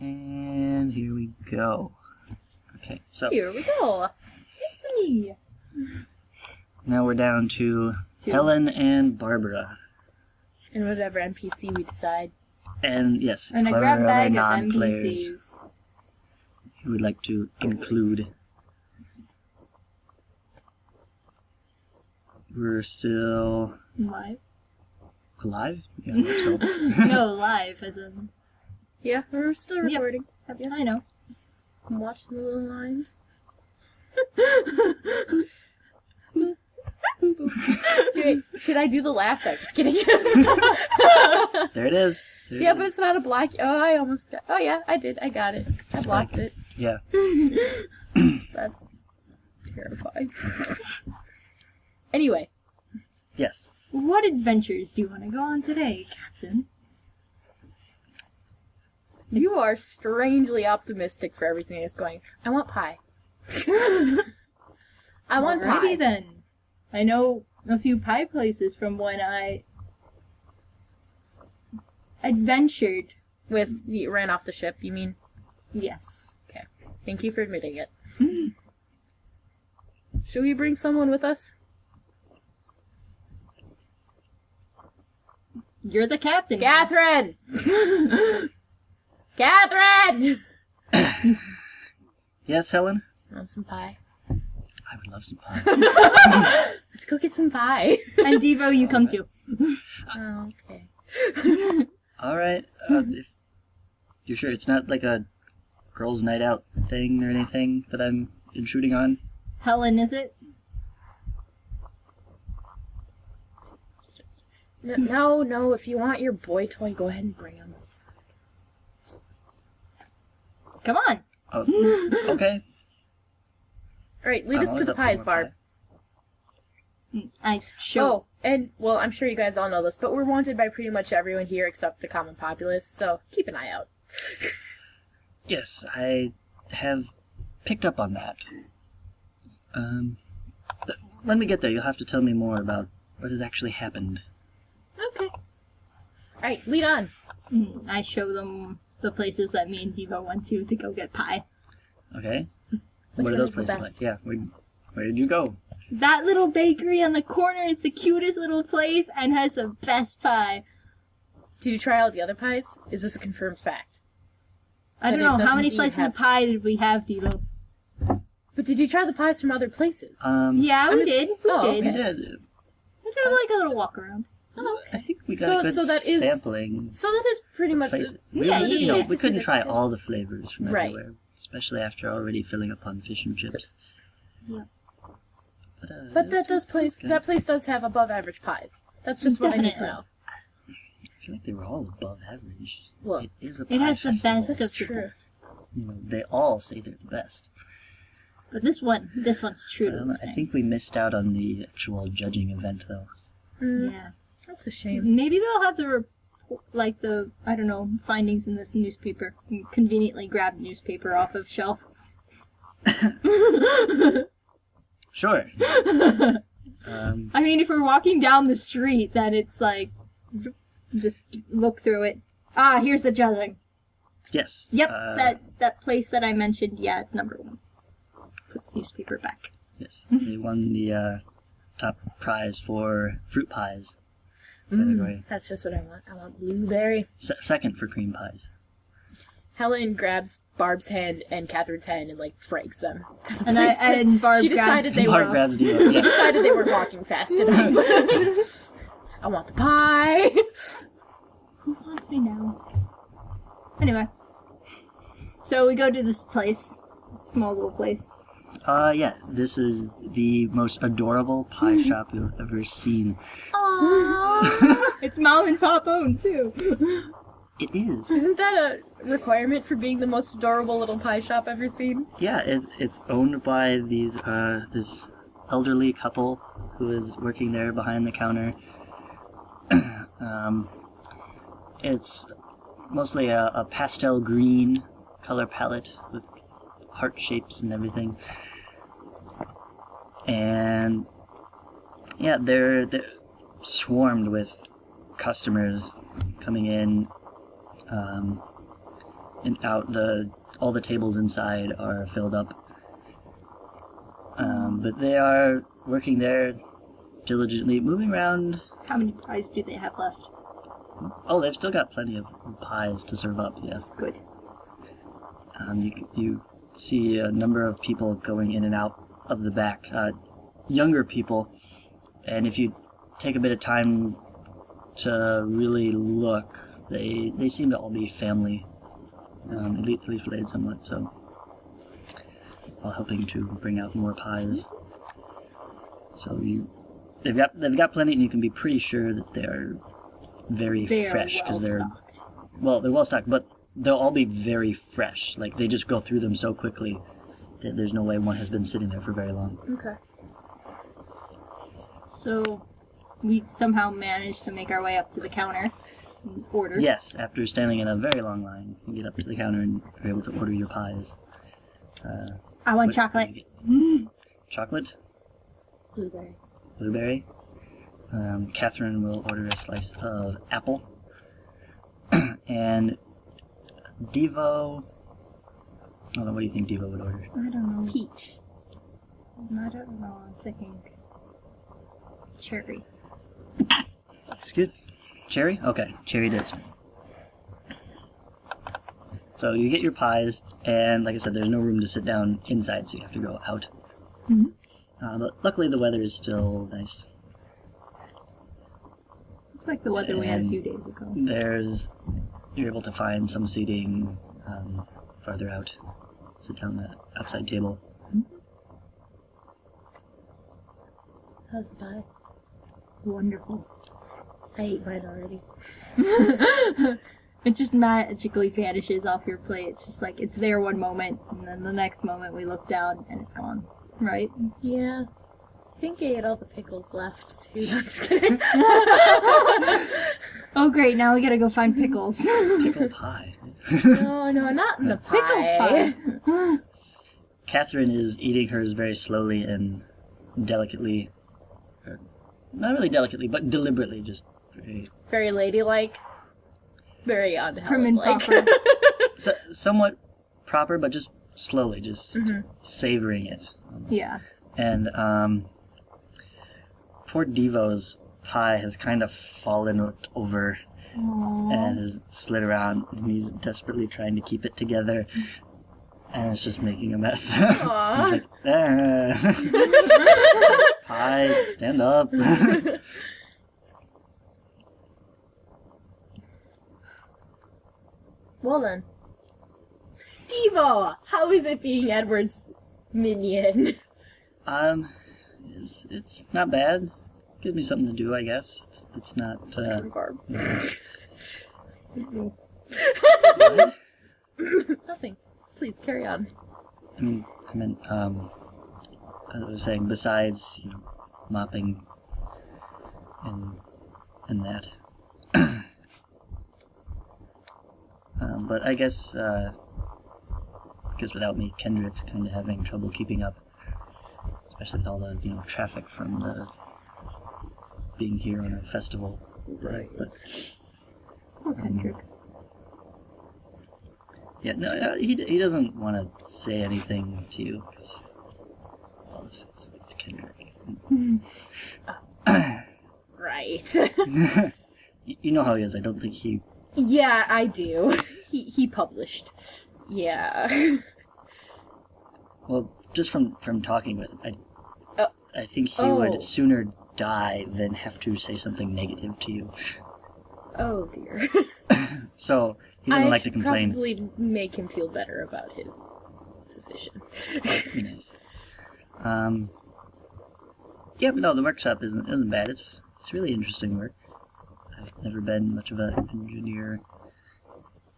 And here we go. Okay, so Here we go. It's me. now we're down to Helen and Barbara. And whatever NPC we decide. And yes, And a whoever grab other bag of non-players NPCs. you would like to include. We're still Live? alive? Yeah, I hope so. No, live as in... Yeah, we're still Yep. recording. Yeah, I know. I'm watching the little lines. Wait, should I do the laugh? No, just kidding. There it is. There Yeah, it but is. it's not a block. Oh, I almost got... Oh, yeah, I did. I got it. I blocked it. Yeah. That's terrifying. Anyway. Yes. What adventures do you want to go on today, Captain? You are strangely optimistic for everything that's going. I want pie. I want Alrighty pie. then. I know a few pie places from when I adventured. With you ran off the ship, you mean? Yes. Thank you for admitting it. Should we bring someone with us? You're the captain. Catherine! Catherine! Yes, Helen? Want some pie? I would love some pie. Let's go get some pie. And Devo, you come too. Oh, okay. All right. If you're sure it's not like a girls' night out thing or anything that I'm intruding on? Helen, is it? No, if you want your boy toy, go ahead and bring him. Come on. Oh, okay. Alright, lead I'm us to always the up for pies, more Barb. pie. I show. Oh, and, well, I'm sure you guys all know this, but we're wanted by pretty much everyone here except the common populace, so keep an eye out. Yes, I have picked up on that. When we get there, you'll have to tell me more about what has actually happened. Okay. Alright, lead on. I show them the places that me and Devo went to go get pie. Okay? Which What are one those is the places best? like? Yeah, where did you go? That little bakery on the corner is the cutest little place and has the best pie. Did you try all the other pies? Is this a confirmed fact? I don't But it know, does how many indeed slices have- of pie did we have, Devo? But did you try the pies from other places? Yeah, I'm we just- did. We oh, did. We okay. did. We did like a little walk around. Oh, I okay. think we got So- a good so that is- sampling. So that is pretty much... Places. Yeah, we, yeah, we yeah. couldn't try That's good. all the flavors from Right. everywhere, especially after already filling up on fish and chips. Yeah. But But that place does have above average pies. That's just what I need to know. I feel like they were all above average. Well, It is a pie It has the festival. best of That's the true. best. You know, they all say they're the best. But this one's truly I insane. think we missed out on the actual judging event, though. Yeah. That's a shame. Maybe they'll have the I don't know, findings in this newspaper. Conveniently grab newspaper off of shelf. Sure. I mean, if we're walking down the street, then it's like, just look through it. Ah, here's the judging. Yes. Yep, that place that I mentioned, yeah, it's number 1. Puts newspaper back. Yes, they won the top prize for fruit pies category. That's just what I want. I want blueberry. Second for cream pies. Helen grabs Barb's hand and Catherine's hand and like breaks them. to the And place 'cause Barb she grabs- decided they Bart were. grabs Dio. She decided they weren't walking fast enough. I want the pie. Who wants me now? Anyway. So we go to this place. Small little place. Yeah, this is the most adorable pie shop you've ever seen. Aww. It's mom and pop owned, too. It is. Isn't that a requirement for being the most adorable little pie shop ever seen? Yeah, it's owned by this elderly couple who is working there behind the counter. It's mostly a pastel green color palette with heart shapes and everything. And yeah, they're swarmed with customers coming in. out. All the tables inside are filled up. But they are working there diligently, moving around. How many pies do they have left? Oh, they've still got plenty of pies to serve up, yes. Good. You see a number of people going in and out of the back, younger people, and if you take a bit of time to really look, they seem to all be family, at least related somewhat, so all helping to bring out more pies. So they've got plenty, and you can be pretty sure that they're very fresh because they're well stocked, but they'll all be very fresh. Like they just go through them so quickly that there's no way one has been sitting there for very long. Okay. So we somehow managed to make our way up to the counter and order. Yes, after standing in a very long line, you get up to the counter and you're able to order your pies. I want what chocolate. do you get? Chocolate? Blueberry. Blueberry? Catherine will order a slice of apple. And Devo... I don't know, what do you think Devo would order? I don't know. Peach. I don't know. I was thinking cherry. That's good. Cherry? Okay, cherry it is. So you get your pies, and like I said, there's no room to sit down inside, so you have to go out. Mm-hmm. But luckily the weather is still nice. It's like the weather we had a few days ago. You're able to find some seating farther out. Sit down at the outside table. How's the pie? Wonderful. I ate mine already. It just magically vanishes off your plate. It's just like, it's there one moment, and then the next moment we look down, and it's gone. Right? Yeah. I think I ate all the pickles left, too. I'm just kidding. Oh, great. Now we gotta go find pickles. Pickle pie. No, not in the pie. Pickled pie. Catherine is eating hers very slowly and delicately. Not really delicately, but deliberately, just very... Very ladylike. Very Prim and unheld-like. proper. Somewhat proper, but just slowly, just savoring it. Yeah. And poor Devo's pie has kind of fallen over and has slid around, and he's desperately trying to keep it together, and it's just making a mess. Aww. He's like, pie, stand up. Well then. Devo! How is it being Edward's minion? It's not bad. Gives me something to do, I guess. It's not, What? Nothing. Please, carry on. I mean, as I was saying, besides, mopping and that. But I guess without me, Kendrick's kind of having trouble keeping up. Especially with all the, traffic from the being here on a festival. Right. But, Poor Kendrick. yeah, no, he doesn't want to say anything to you. Well, it's Kendrick. Right. You know how he is. I don't think he... Yeah, I do. He published. Yeah. Well, just from talking with him, I think he would sooner die than have to say something negative to you. Oh dear. So he doesn't like to should complain. probably make him feel better about his position. Nice. Yeah, but no, the workshop isn't bad. It's really interesting work. I've never been much of an engineer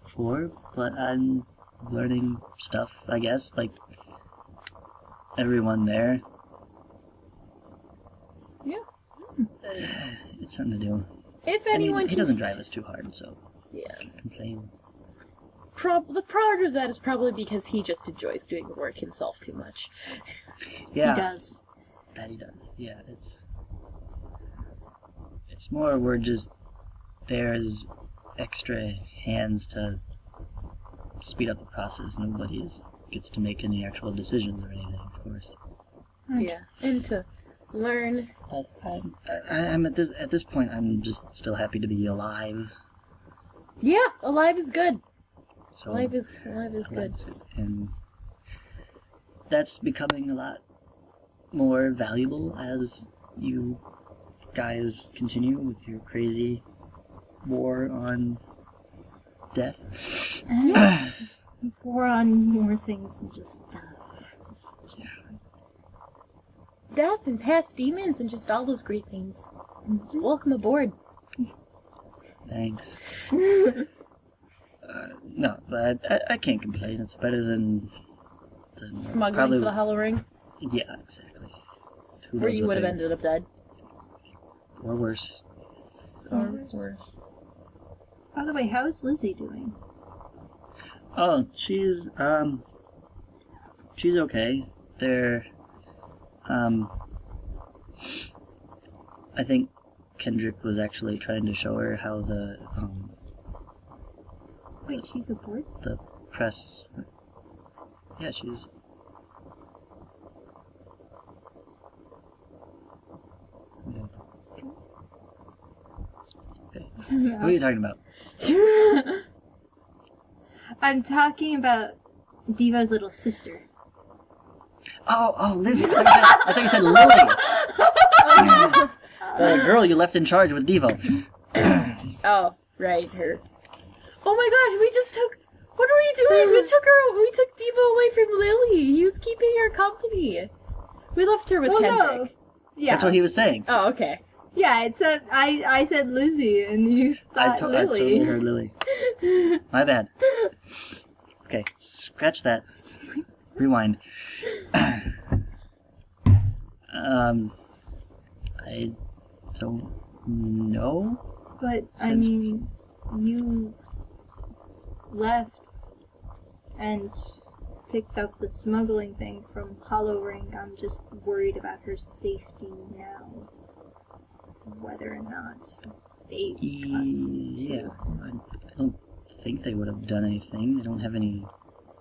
before, but I'm learning stuff, I guess. Like everyone there. Yeah. It's something to do. If anyone he doesn't drive us too hard, so yeah. I can't complain. The part of that is probably because he just enjoys doing the work himself too much. Yeah, He does. that he does. Yeah, it's more we're just there's extra hands to speed up the process. Nobody gets to make any actual decisions or anything, of course. Yeah, and to learn. But I'm at this point. I'm just still happy to be alive. Yeah, alive is good. So, Alive is good. And that's becoming a lot more valuable as you guys continue with your crazy war on death. Yeah. War on more things than just death. Death and past demons and just all those great things. Welcome aboard. Thanks. No, but I can't complain. It's better than Smuggling probably, for the Hollow Ring, Yeah, exactly. Who where knows you what would have they- ended up dead. Or worse. Or worse. By the way, how's Lizzie doing? Oh, she's okay. They're, I think Kendrick was actually trying to show her how the Wait, she's aboard? the press. Yeah, she's. Okay. What are you talking about? I'm talking about Diva's little sister. Oh, Liz. I thought you said Lily. The girl you left in charge with Devo. Oh, right, her. Oh my gosh, we just took. What are we doing? We took Devo away from Lily. He was keeping her company. We left her with Kendrick. No. Yeah. That's what he was saying. Oh, okay. Yeah, it said I said Lizzie and you I thought totally Lily. heard Lily. My bad. Okay, scratch that. Rewind. I don't know. But I Since- mean, you left and picked up the smuggling thing from Hollow Ring. I'm just worried about her safety now. Whether or not they Yeah, I don't think they would have done anything. They don't have any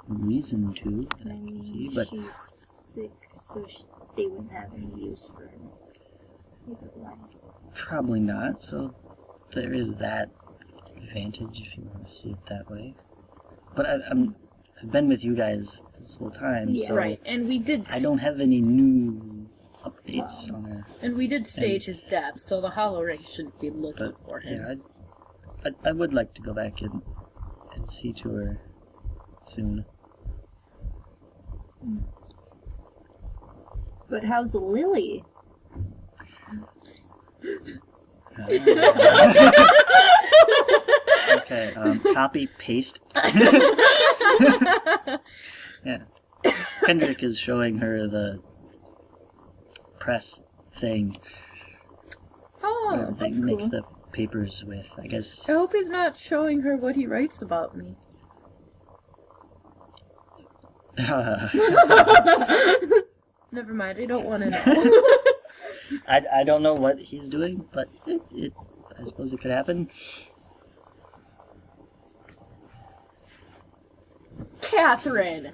reason to that I can see, but she's sick, so they wouldn't have any use for her. Either way. probably not. So there is that advantage if you want to see it that way. But I've been with you guys this whole time, Yeah. so Right, and we did. I don't have any new updates on her. And we did stage his death, so the Hollow Ring shouldn't be looking But for him. yeah, I would like to go back and see to her soon. But how's Lily? Okay, copy, paste. Yeah. Kendrick is showing her the press thing. Oh, That that's makes cool. the papers with, I guess. I hope he's not showing her what he writes about me. Never mind, I don't want to know. I don't know what he's doing, but I suppose it could happen. Catherine!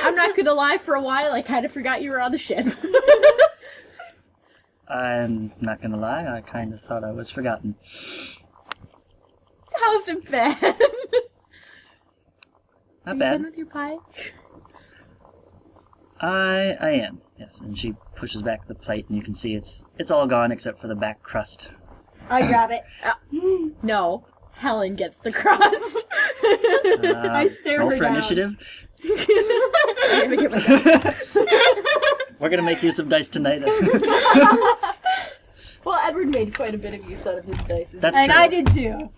I'm not gonna lie, for a while I kind of forgot you were on the ship. I'm not gonna lie, I kind of thought I was forgotten. How's it been? Are Not you bad. done with your pie? I am, yes. And she pushes back the plate, and you can see it's all gone except for the back crust. I grab it. No. Helen gets the crust. I stare roll her for down. initiative. I'm gonna get my dice. We're gonna make use of dice tonight. Well, Edward made quite a bit of use out of his dice. That's And true. I did too.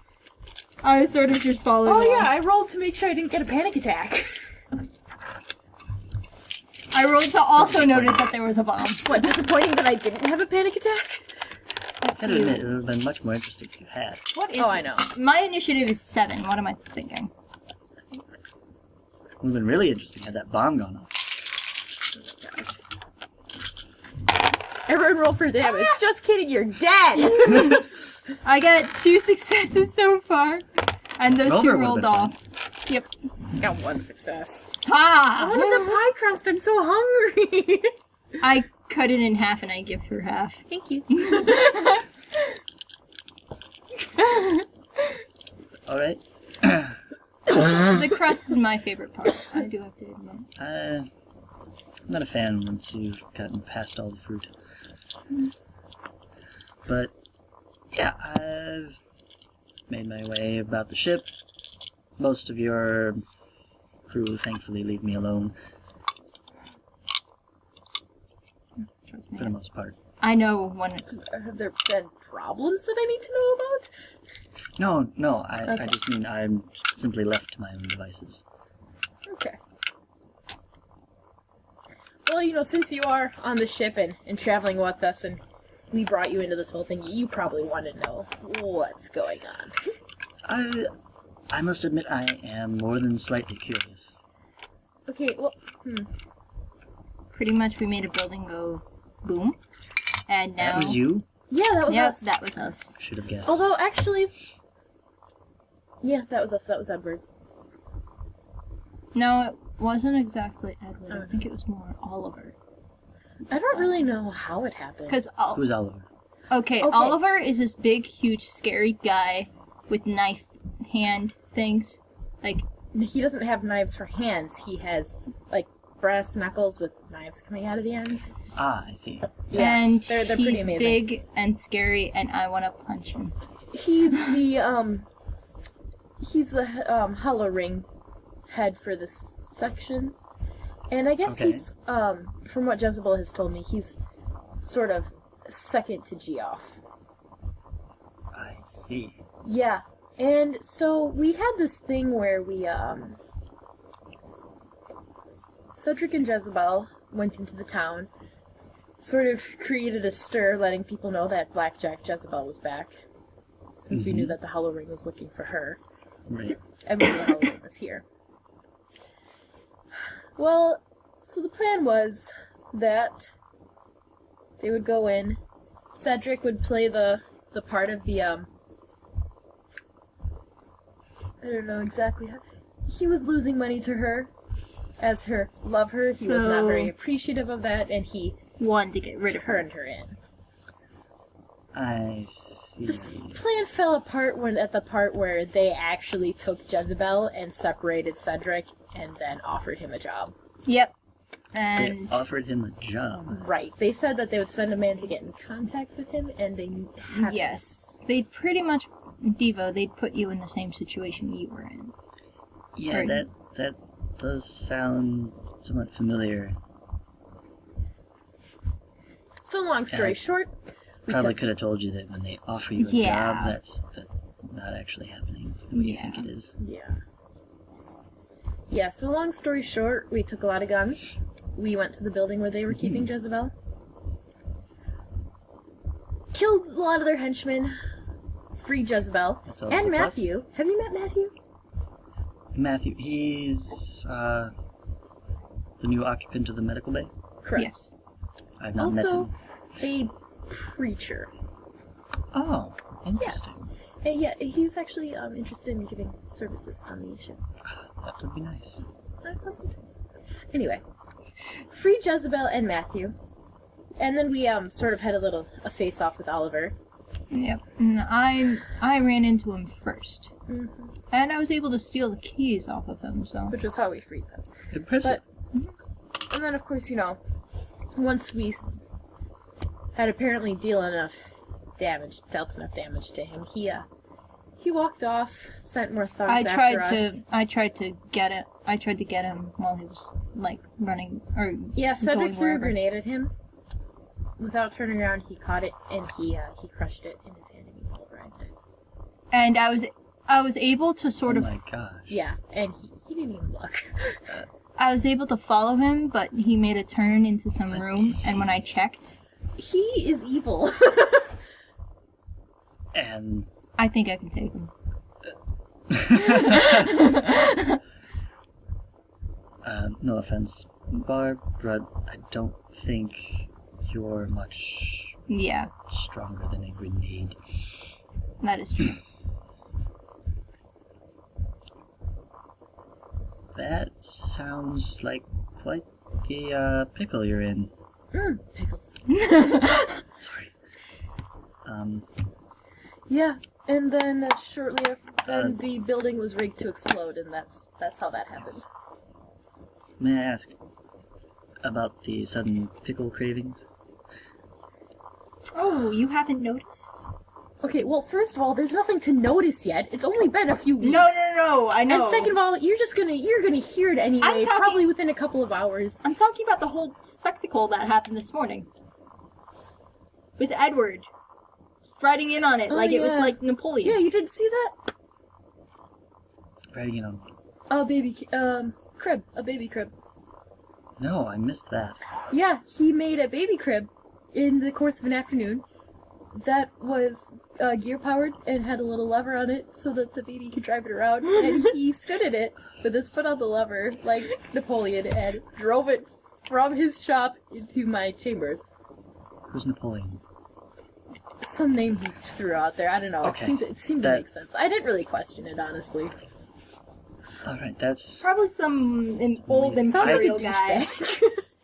I was sort of just following Oh along. yeah, I rolled to make sure I didn't get a panic attack. I rolled to also notice that there was a bomb. What, disappointing that I didn't have a panic attack? Let's I gotta admit, see. it would have been much more interesting if you had. What is Oh, I know. My initiative is 7. What am I thinking? It would have been really interesting had that bomb gone off. Everyone roll for damage. Just kidding, you're dead! I got 2 successes so far. And those Rover 2 would've rolled been fun. off. Yep. Got one success. I Ha! wanted the pie crust. I'm so hungry. I cut it in half and I give her half. Thank you. All right. The crust is my favorite part. I do have to admit. I'm not a fan once you've gotten past all the fruit. But yeah, I've made my way about the ship. Most of your crew thankfully leave me alone Trust me. for the most part. I know one. Have there been problems that I need to know about? No, I Okay. just mean I'm simply left to my own devices. Okay. Well, since you are on the ship and traveling with us and we brought you into this whole thing, you probably want to know what's going on. I must admit I am more than slightly curious. Okay, well, Pretty much we made a building go boom. And now. That was you? yeah, that was Yep, us. that was us. Should have guessed. Although, actually, yeah, that was us. That was Edward. No, it wasn't exactly Edward. I think it was more Oliver. I don't really know how it happened. Because Who's Oliver? okay, Oliver is this big, huge, scary guy with knife hand things. Like, He doesn't have knives for hands. He has, like, brass knuckles with knives coming out of the ends. Ah, I see. Yeah, and they're pretty he's amazing. big and scary, and I want to punch him. He's the hollow ring head for this section. And I guess Okay. he's, from what Jezebel has told me, he's sort of second to Geoff. I see. Yeah. And so we had this thing where we, Cedric and Jezebel went into the town, sort of created a stir, letting people know that Blackjack Jezebel was back, since we knew that the Hollow Ring was looking for her. Right. And we knew the Hollow Ring was here. Well, so the plan was that they would go in, Cedric would play the part of the, I don't know exactly how, he was losing money to her, as her lover. He was not So- very appreciative of that, and he Wanted to get rid of her. turned her in. I see. Plan fell apart at the part where they actually took Jezebel and separated Cedric and then offered him a job. Yep. They And offered him a job. Right. They said that they would send a man to get in contact with him, and they haven't. yes, they'd pretty much, Devo, they'd put you in the same situation you were in. Yeah, Right. that does sound somewhat familiar. So long story Yeah. short, we Probably took... could have told you that when they offer you a Yeah. job, that's not actually happening the way you think it is. Yeah. Yeah, so long story short, we took a lot of guns. We went to the building where they were keeping Jezebel. Killed a lot of their henchmen. Freed Jezebel. That's always And a plus. Matthew. Have you met Matthew? Matthew, he's the new occupant of the medical bay. Correct. Yes. I've not met Also, him. a preacher. Oh, Yes. interesting. Yeah, he's actually interested in giving services on the ship. That would be nice. I thought so too. Anyway, freed Jezebel and Matthew. And then we sort of had a face-off with Oliver. Yep. And I ran into him first. Mm-hmm. And I was able to steal the keys off of him, so. Which is how we freed them. Impressive. And then, of course, once we had apparently dealt enough damage to him, he walked off, sent more thugs I tried after to us. I tried to get him while he was like running or Yeah, Cedric going threw a wherever. grenade at him. Without turning around, he caught it and he crushed it in his hand and he pulverized it. And I was able to sort Oh of my gosh. Yeah, and he didn't even look. I was able to follow him, but he made a turn into some Let room, me see. and when I checked, He is evil. And I think I can take him. no offense, Barb, but I don't think you're much Yeah, stronger than a grenade. that is true. That sounds like quite the pickle you're in. Pickles. Sorry. Yeah, and then shortly after, the building was rigged to explode, and that's how that happened. May I ask about the sudden pickle cravings? Oh, you haven't noticed? Okay, well, first of all, there's nothing to notice yet. It's only been a few weeks. No, I know. And second of all, you're gonna hear it anyway, probably within a couple of hours. I'm talking about the whole spectacle that happened this morning. With Edward. Just riding in on it like it was like Napoleon. Yeah, you didn't see that? Riding it on. A baby crib. No, I missed that. Yeah, he made a baby crib in the course of an afternoon that was gear-powered and had a little lever on it so that the baby could drive it around, and he stood in it with his foot on the lever like Napoleon and drove it from his shop into my chambers. Who's Napoleon? Some name he threw out there, I don't know. Okay. It seemed to make sense. I didn't really question it, honestly. Alright, that's... Probably some old Sounds like a imperial guy. douchebag.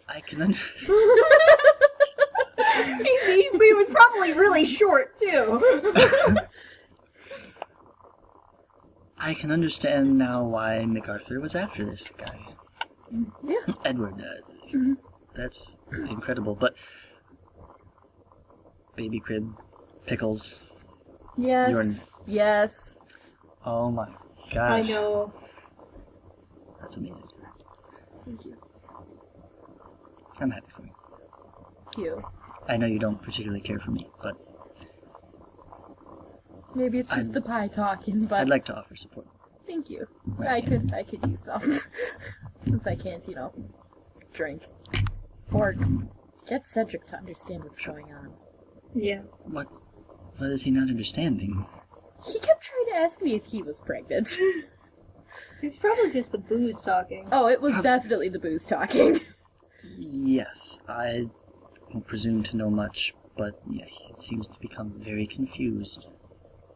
I can understand. he was probably really short, too. I can understand now why MacArthur was after this guy. Yeah. Edward, that's incredible, but... Baby crib, pickles. Yes. Yes. Oh my gosh. I know. That's amazing. Thank you. I'm happy for you. Thank you. I know you don't particularly care for me, but Maybe it's just the pie talking, but I'd like to offer support. thank you. Right. I could use some. Since I can't, drink. Or get Cedric to understand what's going on. Yeah. What is he not understanding? He kept trying to ask me if he was pregnant. It's probably just the booze talking. Oh, it was definitely the booze talking. Yes, I don't presume to know much, but yeah, he seems to become very confused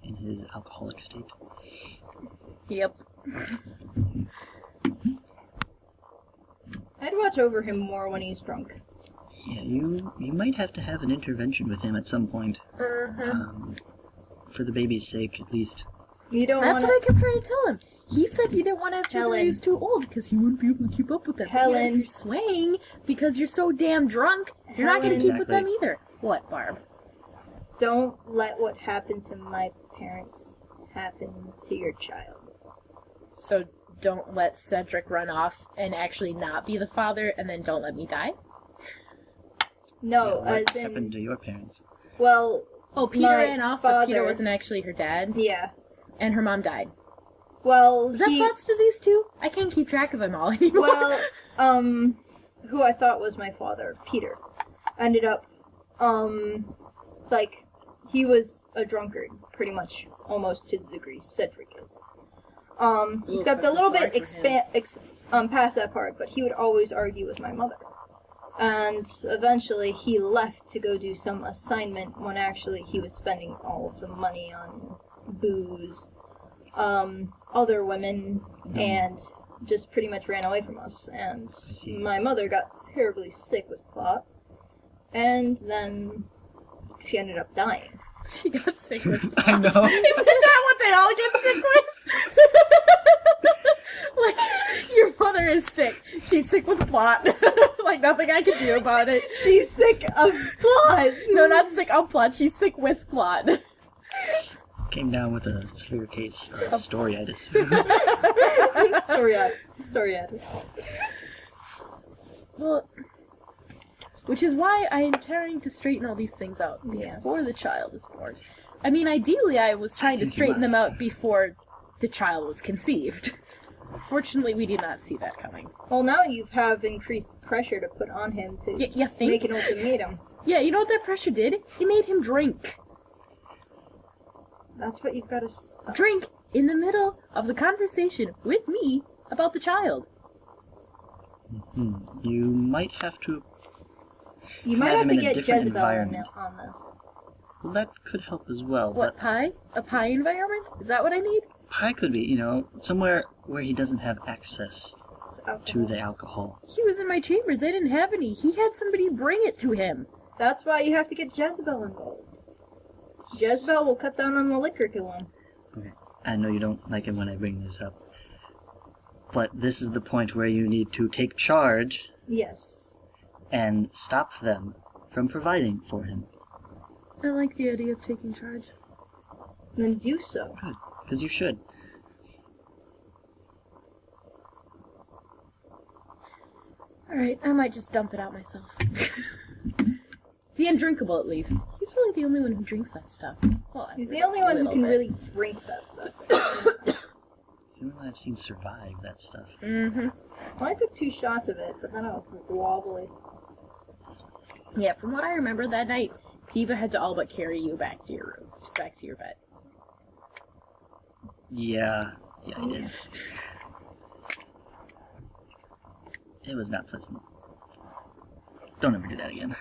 in his alcoholic state. Yep. I'd watch over him more when he's drunk. Yeah, you might have to have an intervention with him at some point. For the baby's sake, at least. You don't That's wanna... what I kept trying to tell him. He said he didn't want to have children when he was too old because he wouldn't be able to keep up with them. Helen. Yeah, if you're swaying because you're so damn drunk, you're not going to keep with them either. What, Barb? Don't let what happened to my parents happen to your child. So don't let Cedric run off and actually not be the father, and then don't let me die? No, What as in... happened to your parents? Well... Oh, Peter my ran off, father... but Peter wasn't actually her dad? Yeah. And her mom died. Well, Was that Pott's disease too? I can't keep track of them all anymore. Well, who I thought was my father, Peter, ended up, he was a drunkard, pretty much, almost to the degree Cedric is. Except a little bit past that part, but he would always argue with my mother. And eventually he left to go do some assignment when actually he was spending all of the money on booze, other women, and just pretty much ran away from us. And my mother got terribly sick with clot, and then she ended up dying. She got sick with clot. I know. Isn't that what they all get sick with? Like, your mother is sick. She's sick with plot. Like, nothing I can do about it. She's sick of plot! No, not sick of plot. She's sick with plot. Came down with a severe case of storyitis. Storyitis. Well, which is why I am trying to straighten all these things out before the child is born. I mean, ideally, I was trying to straighten them out before the child was conceived. Fortunately, we did not see that coming. Well, now you have increased pressure to put on him to make an ultimatum. Yeah, you know what that pressure did? It made him drink. That's what you've got to stop. Drink in the middle of the conversation with me about the child. You might have to... You might have to in a get different Jezebel environment. on this. Well, that could help as well. What, but pie? A pie environment? Is that what I need? pie could be, somewhere where he doesn't have access to the alcohol. He was in my chambers. They didn't have any. He had somebody bring it to him. That's why you have to get Jezebel involved. Jezebel will cut down on the liquor killing. Okay. I know you don't like it when I bring this up, but this is the point where you need to take charge Yes. and stop them from providing for him. I like the idea of taking charge. Then do so. Good, because you should. Alright, I might just dump it out myself. The undrinkable, at least. He's really the only one who drinks that stuff. Well, He's the only one who can really drink that stuff. It's the only one I've seen survive that stuff. Mm-hmm. Well, I took 2 shots of it, but then I was wobbly. Yeah, from what I remember that night, Diva had to all but carry you back to your room, back to your bed. Yeah, I did. It was not pleasant. Don't ever do that again.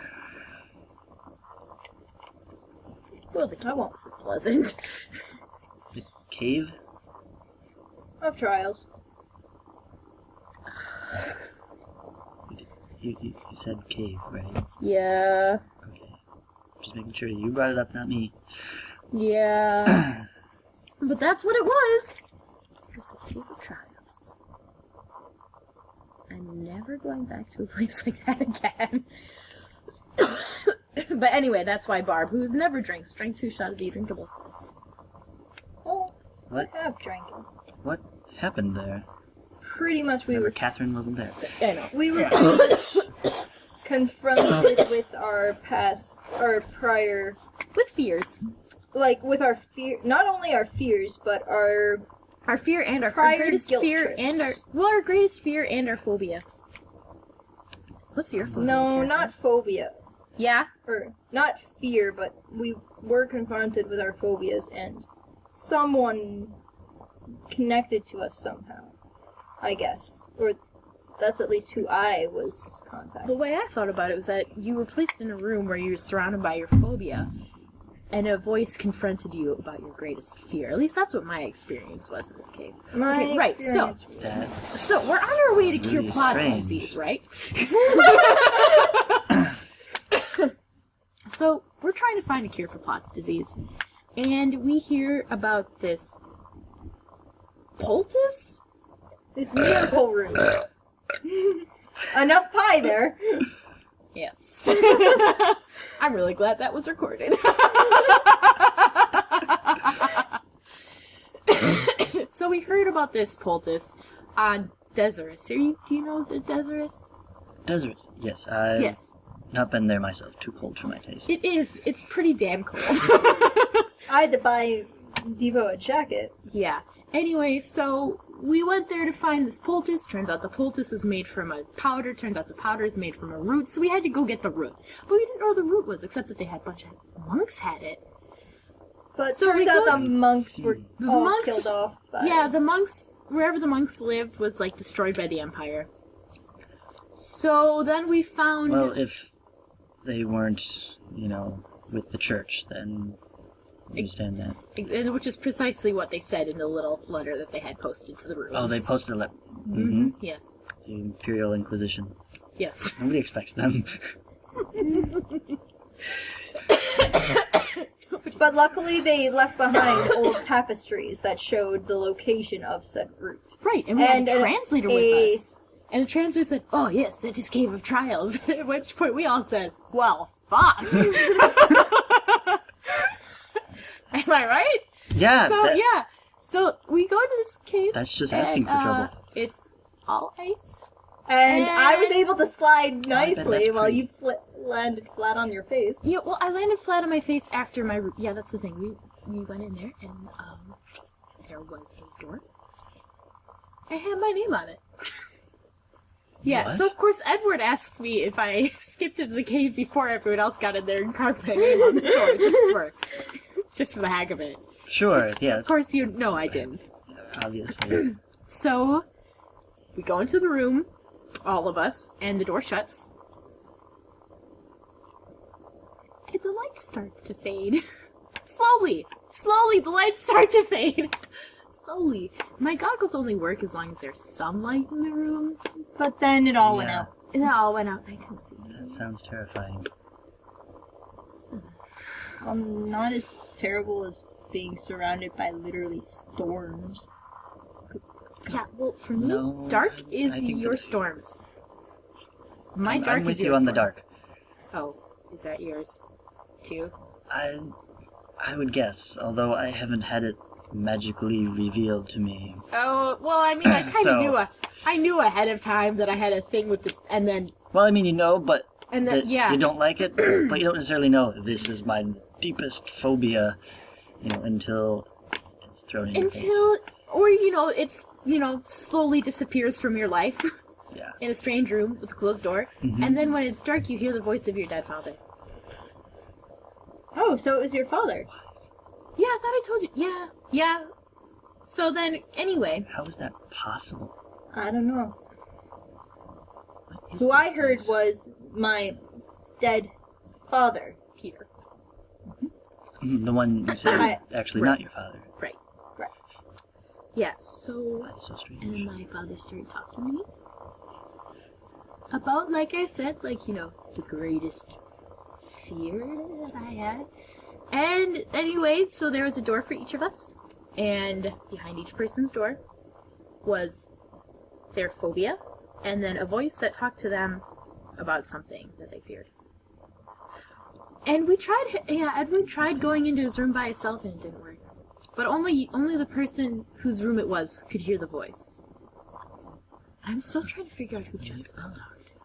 Well, the cave wasn't pleasant. The cave? Of trials. You said cave, right? Yeah. Okay. Just making sure you brought it up, not me. Yeah. But that's what it was. It was the Cave of Trials. I'm never going back to a place like that again. But anyway, that's why Barb, who's never drinks, drank 2 shots of the drinkable. Oh, What? I have drank it. What happened there? Pretty much Remember, Catherine wasn't there. I know. we were pretty much confronted with our prior, With fears. like with our fear, not only our fears, but our Fear and our prior greatest guilt fear trips. and our greatest fear and our phobia. What's your phobia? No, Catherine? not phobia. Yeah? Or not fear, but we were confronted with our phobias and someone connected to us somehow, I guess. Or that's at least who I was The contacting. way I thought about it was that you were placed in a room where you were surrounded by your phobia, and a voice confronted you about your greatest fear. At least that's what my experience was in this cave. My Okay, right, so- experience was- That's So, we're on our way to cure Really Plot's strange. disease, right? So, we're trying to find a cure for Plot's disease. And we hear about this poultice? This miracle room. Enough pie there. Yes. I'm really glad that was recorded. So we heard about this poultice on Desirous. Do you know the Desirous? desert. Yes, I've Yes. not been there myself. Too cold for my taste. It is. It's pretty damn cold. I had to buy Devo a jacket. Yeah. Anyway, so we went there to find this poultice. Turns out the poultice is made from a powder. Turns out the powder is made from a root. So we had to go get the root. But we didn't know the root was, except that they had a bunch of monks had it. But So we turns out go- the monks were The all monks- killed off by... Yeah, the monks, wherever the monks lived, was like destroyed by the Empire. So then we found. Well, if they weren't, with the church, then I understand that. Which is precisely what they said in the little letter that they had posted to the rooms. Oh, they posted a letter. Mm-hmm. Yes. The Imperial Inquisition. Yes. Nobody expects them. But luckily they left behind old tapestries that showed the location of said route. Right, and we had And a a- translator with a- us. And the translator said, "Oh yes, that is Cave of Trials." At which point we all said, "Well, fuck." Am I right? Yeah. So so we go to this cave. That's just asking and, for trouble. It's all ice. And I was And- able to slide bet nicely that's while pretty- you landed flat on your face. Yeah, well, I landed flat on my face after my. Yeah, that's the thing. We went in there and there was a door. I had my name on it. Yeah, What? so of course Edward asks me if I skipped into the cave before everyone else got in there and carved my name on the door just for the heck of it. Sure, yes. Of course you know I didn't. Obviously. So we go into the room, all of us, and the door shuts. And the lights start to fade. Slowly, the lights start to fade. slowly. My goggles only work as long as there's some light in the room. But then it all went out. And it all went out. I couldn't see. That sounds terrifying. Not as terrible as being surrounded by literally storms. Yeah, well, for me, No, dark I is think your that- storms. My I'm dark with is you your on the storms. dark. Oh, is that yours too? I would guess, although I haven't had it magically revealed to me. Oh, well, I mean, I kind of So- knew. I knew ahead of time that I had a thing with the, and then Well, I mean, you know, but that yeah. you don't like it, but you don't necessarily know this is my deepest phobia, until it's thrown in your face. Or it's slowly disappears from your life Yeah. in a strange room with a closed door, Mhm. and then when it's dark, you hear the voice of your dead father. Oh, so it was your father. Yeah, I thought I told you. Yeah. So then, anyway, How is that possible? I don't know. What is Who this I heard place? was my dead father. Peter. The one you said I- is actually Right. not your father. Right. Right. Yeah. So. That's so strange. And then my father started talking to me about, like I said, the greatest fear that I had. And anyway, so there was a door for each of us, and behind each person's door was their phobia, and then a voice that talked to them about something that they feared. And we tried, Edward tried going into his room by himself, and it didn't work. But only the person whose room it was could hear the voice. I'm still trying to figure out who Jezebel talked to.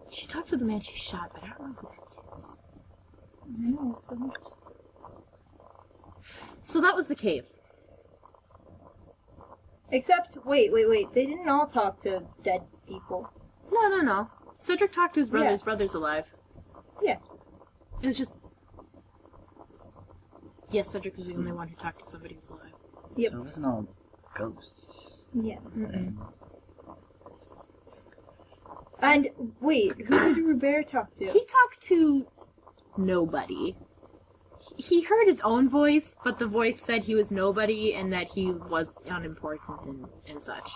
She talked to the man she shot, but I don't know who that is. I know, it's so much. So that was the cave. Except, wait. They didn't all talk to dead people. No. Cedric talked to his brother. Yeah. His brother's alive. Yeah. It was just... Yes, Cedric was the only one who talked to somebody who's alive. Yep. So it wasn't all ghosts. Yeah. Mm-mm. And, wait, who did Robert talk to? He talked to nobody. He heard his own voice, but the voice said he was nobody and that he was unimportant and such.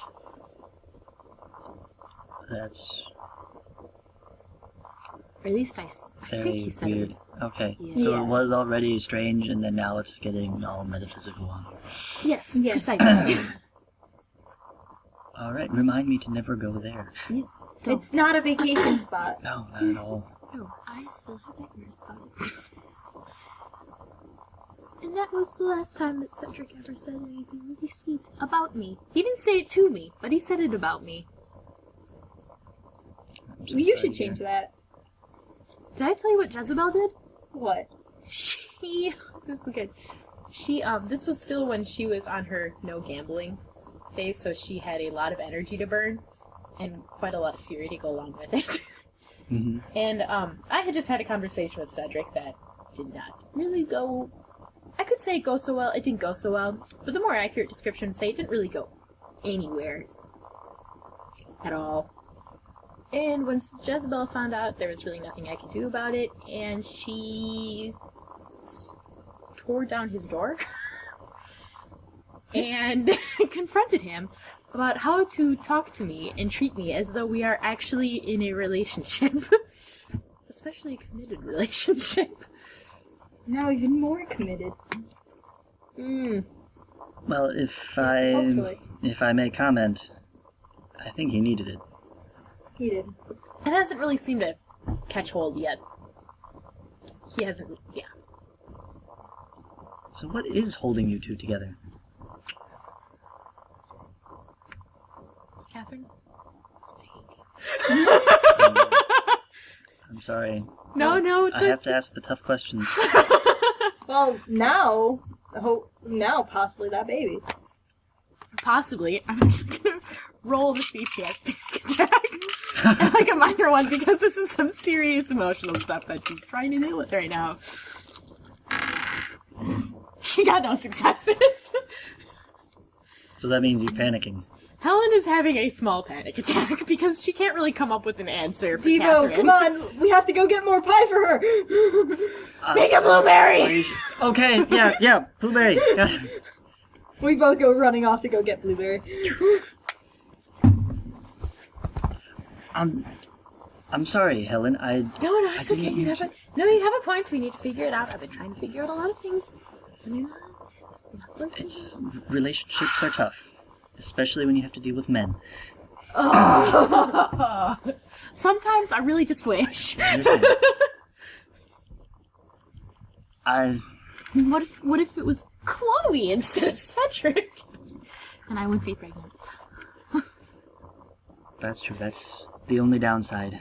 That's Or at least I think very he said it weird. was... Okay, Yeah. so Yeah. it was already strange, and then now it's getting all metaphysical. Yes, Yeah. precisely. All right, remind me to never go there. Don't. It's not a vacation spot. No, not at all. No, I still have nightmares about it. And that was the last time that Cedric ever said anything really sweet about me. He didn't say it to me, but he said it about me. I'm so You sorry should to change hear. that. Did I tell you what Jezebel did? What? This is good. This was still when she was on her no gambling phase, so she had a lot of energy to burn and quite a lot of fury to go along with it. Mhm. And I had just had a conversation with Cedric that did not really go... I could say go so well, it didn't go so well, but the more accurate description would say it didn't really go anywhere at all. And when Jezebel found out, there was really nothing I could do about it, and she tore down his door and confronted him about how to talk to me and treat me as though we are actually in a relationship. Especially a committed relationship. Now even more committed. Well, if Hopefully. I may comment, I think he needed it. He did. It hasn't really seemed to catch hold yet. He hasn't, yeah. So what is holding you two together? Catherine? I'm sorry. No, it's I have to ask the tough questions. Well, now possibly that baby. Possibly. I'm just gonna roll the CPS panic attack. Like a minor one, because this is some serious emotional stuff that she's trying to deal with right now. She got no successes. So that means you're panicking. Helen is having a small panic attack because she can't really come up with an answer for Devo, Catherine. come on! We have to go get more pie for her! Make a blueberry! Okay, yeah, blueberry. Yeah. We both go running off to go get Blueberry. I'm sorry, Helen. No, it's okay. You have a point. We need to figure it out. I've been trying to figure out a lot of things. And you're not working. Relationships are tough, especially when you have to deal with men. Oh. Sometimes I really just wish. What if it was Chloe instead of Cedric? And I wouldn't be pregnant. That's true. That's the only downside.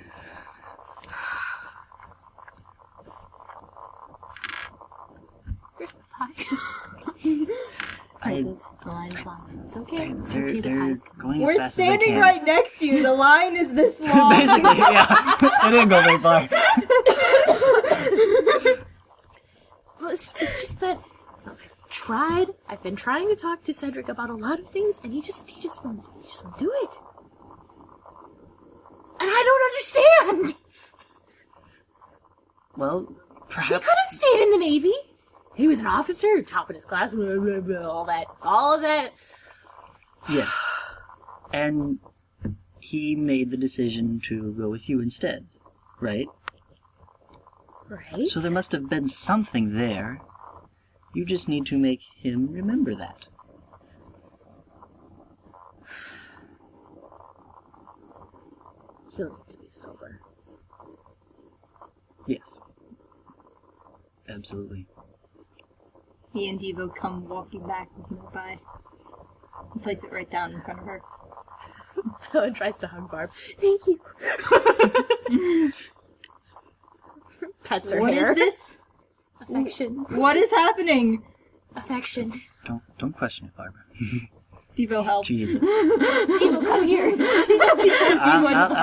Here's my pie. The line is on. It's okay. It's okay. The pie's coming. We're standing right next to you. The line is this long. Basically, yeah. I didn't go very far. Well, it's just that I've been trying to talk to Cedric about a lot of things, and he just won't do it. And I don't understand! Well, perhaps... He could have stayed in the Navy. He was an officer, top of his class, blah, blah, blah, all of that. Yes. And he made the decision to go with you instead, right? Right. So there must have been something there. You just need to make him remember that. He'll need to be sober. Yes. Absolutely. Me and Devo come walking back with more pie. And place it right down in front of her. Helen tries to hug Barb. Thank you. Pets her hair. What is this? Affection. What is happening? Affection. Don't question it, Barbara. Devo, help. Jesus. Devo, come here. She pulls Devo into the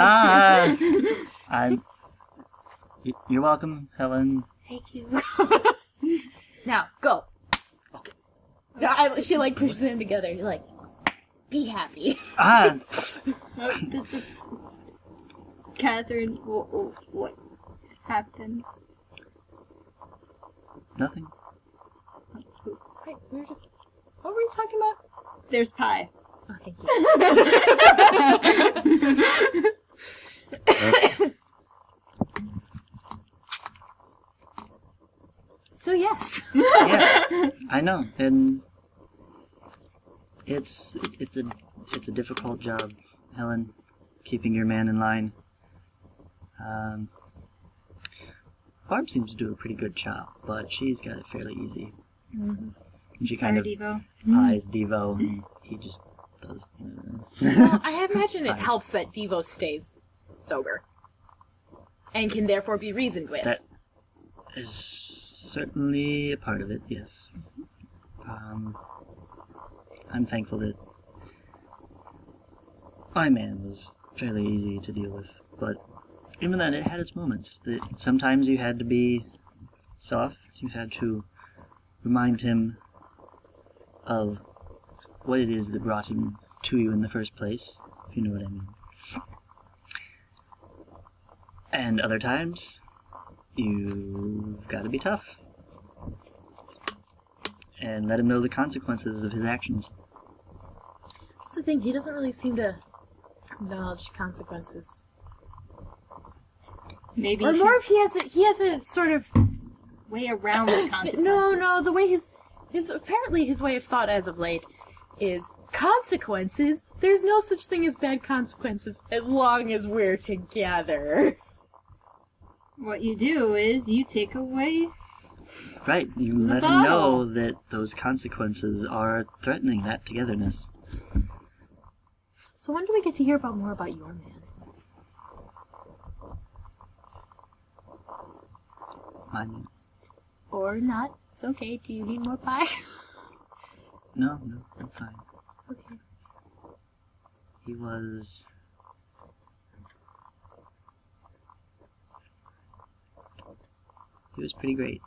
hug too. You're welcome, Helen. Thank you. Now, go. Okay. No, she pushes them together. You're like, be happy. Catherine, what happened? Nothing. Wait, what were you talking about? There's pie. Oh, thank you. So yes. Yeah, I know, and it's a difficult job, Helen, keeping your man in line. Barb seems to do a pretty good job, but she's got it fairly easy. Mm-hmm. And she Sorry, kind of Devo. eyes Devo, and he just does. Well, I imagine it helps that Devo stays sober, and can therefore be reasoned with. That is certainly a part of it, yes. I'm thankful that my man was fairly easy to deal with, but even then it had its moments. That sometimes you had to be soft, you had to remind him of what it is that brought him to you in the first place, if you know what I mean. And other times, you've got to be tough. And let him know the consequences of his actions. That's the thing, he doesn't really seem to acknowledge consequences. Maybe Or more if he has a sort of way around the consequences. No, the way apparently his way of thought as of late is consequences. There's no such thing as bad consequences as long as we're together. What you do is you take away. Right, you let him know that those consequences are threatening that togetherness. So when do we get to hear more about your man? My man. Or not. It's okay. Do you need more pie? No, I'm fine. Okay. He was pretty great.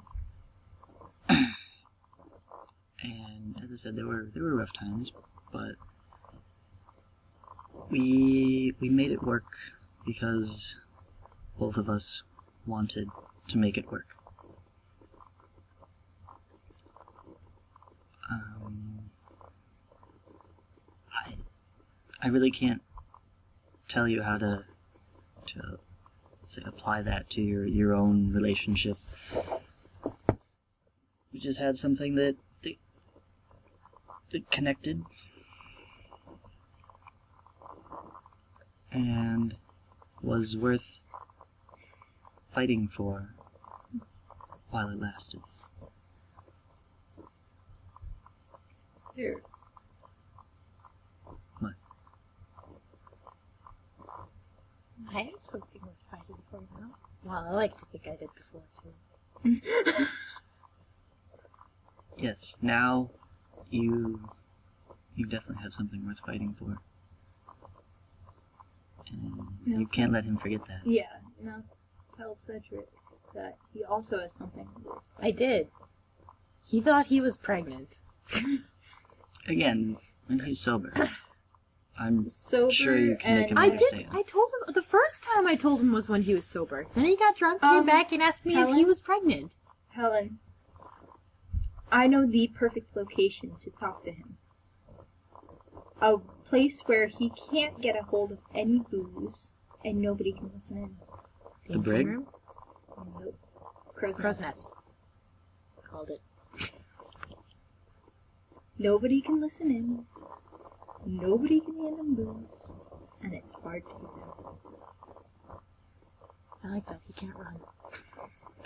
And as I said, there were rough times, but we made it work because both of us wanted to make it work. I really can't tell you how to say, apply that to your own relationship. We just had something that connected, and was worth fighting for while it lasted. Here. What? I have something worth fighting for now. Well, I like to think I did before, too. Yes, now you definitely have something worth fighting for. And you can't let him forget that. Yeah, now tell Cedric that he also has something. I did. He thought he was pregnant. Again, when he's sober. I'm Sober sure you can make him I understand. did. I told him. The first time I told him was when he was sober. Then he got drunk, came back, and asked me if he Helen? was pregnant. Helen, I know the perfect location to talk to him. A place where he can't get a hold of any booze and nobody can listen in. The brig? Room? Nope. Crow's Crow's nest. nest. Called it. Nobody can listen in. Nobody can hand him booze. And it's hard to get out. I like that. He can't run.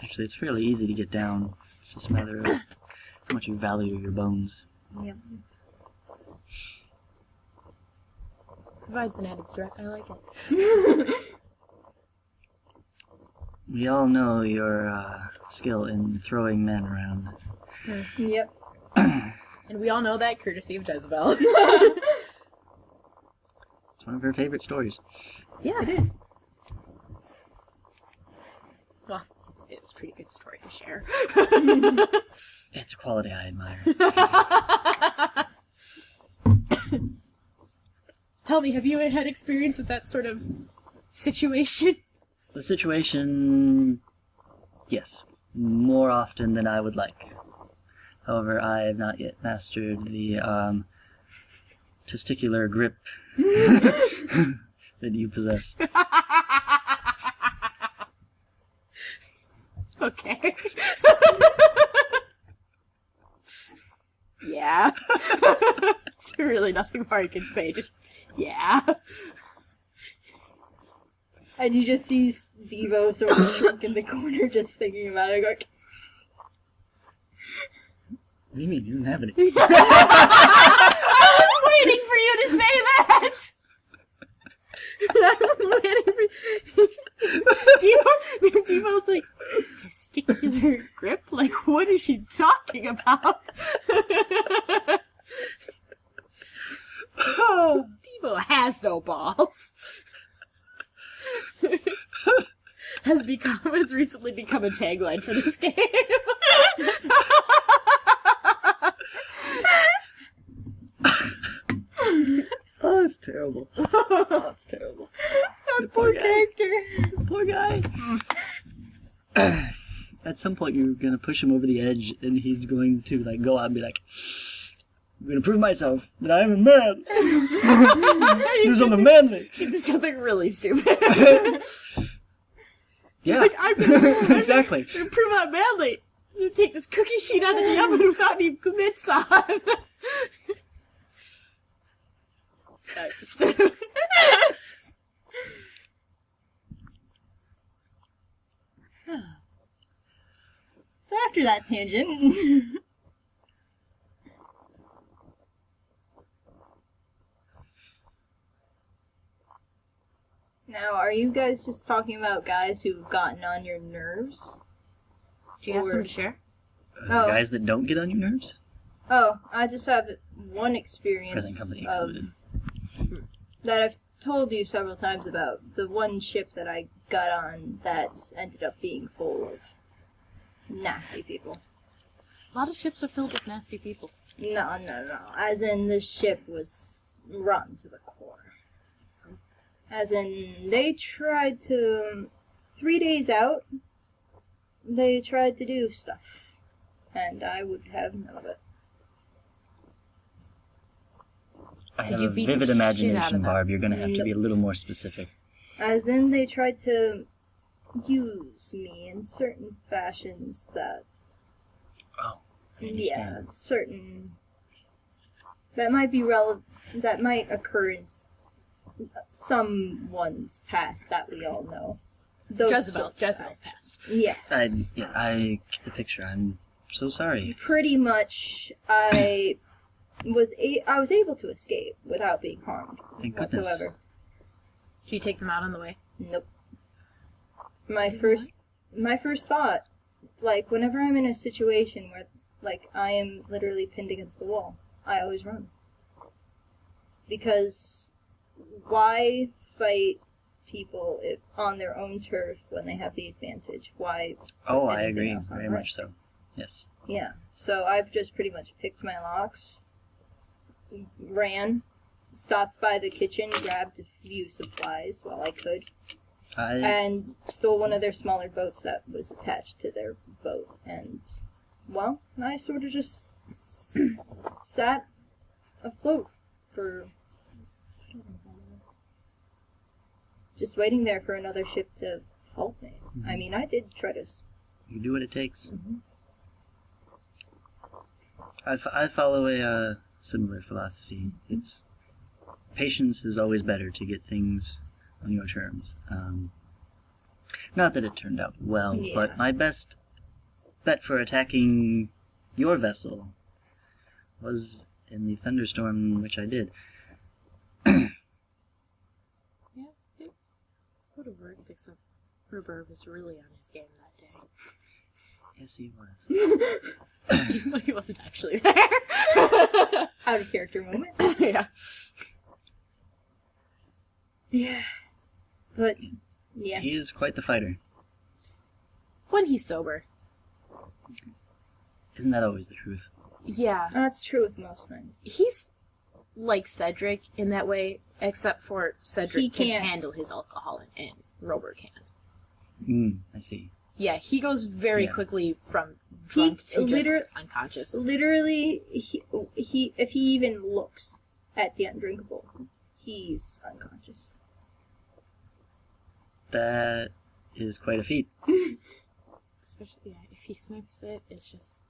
Actually, it's fairly easy to get down. It's just a matter of how much you value your bones. Yep. Provides an added threat. I like it. We all know your skill in throwing men around. Yep. And we all know that courtesy of Jezebel. It's one of her favorite stories. Yeah, it is. Well, it's a pretty good story to share. It's a quality I admire. Tell me, have you had experience with that sort of situation? The situation, yes, more often than I would like. However, I have not yet mastered the testicular grip that you possess. Okay. Yeah. There's really nothing more I can say. Just, yeah. And you just see Devo sort of shrunk in the corner just thinking about it, going, What do you mean? You didn't have any. I was waiting for you to say that! I was waiting for Devo's like, testicular grip? Like, what is she talking about? Devo has no balls. Has recently become a tagline for this game. Oh, it's terrible. Oh, it's terrible. that poor character. Poor guy. At some point, you're gonna push him over the edge, and he's going to like go out and be like, "I'm gonna prove myself that I am a man. Do something manly." He did something really stupid. Yeah, Like, exactly. I'm gonna prove I'm manly. I'm gonna take this cookie sheet out of the oven without any mitts on. I just... So after that tangent... Now, are you guys just talking about guys who've gotten on your nerves? Do you have some to share? Oh. Guys that don't get on your nerves? Oh, I just have one Present experience company of, excluded. that I've told you several times about. The one ship that I got on that ended up being full of nasty people. A lot of ships are filled with nasty people. No. As in, the ship was rotten to the core. As in, they tried to... 3 days out, they tried to do stuff. And I would have none of it. I have Did you a beat the vivid shit out imagination, of them? Barb. You're going to have to be a Nope. little more specific. As in, they tried to use me in certain fashions that, Oh, I yeah, understand. certain that might be relevant, that might occur in someone's past that we all know. Those sorts of Jezebel's past. Yes. I get the picture. I'm so sorry. Pretty much, I was able to escape without being harmed Thank goodness. whatsoever. Did you take them out on the way? Nope. My first thought, like, whenever I'm in a situation where, like, I am literally pinned against the wall, I always run. Because why fight people on their own turf when they have the advantage? Why? Oh, put I anything agree. else on Very the much so. Yes. Yeah. So I've just pretty much picked my locks, ran, stopped by the kitchen, grabbed a few supplies while I could, and stole one of their smaller boats that was attached to their boat. And, well, I sort of just sat afloat for just waiting there for another ship to help me. I mean, I did try to. You do what it takes. Mhm. I follow a similar philosophy. It's patience is always better to get things on your terms. Not that it turned out well, Yeah. but my best bet for attacking your vessel was in the thunderstorm, which I did. Would have worked, except Ruber was really on his game that day. Yes, he was. Even though he wasn't actually there. Out of character moment. Yeah. Yeah. But, yeah. He is quite the fighter. When he's sober. Isn't that always the truth? Yeah. That's true with most things. He's like Cedric in that way, except for Cedric He can can't. handle his alcohol and Robert can't. I see. Yeah, he goes very Yeah. quickly from drunk to just liter- unconscious. Literally, he if he even looks at the undrinkable, he's unconscious. That is quite a feat. Especially, yeah, if he sniffs it, it's just...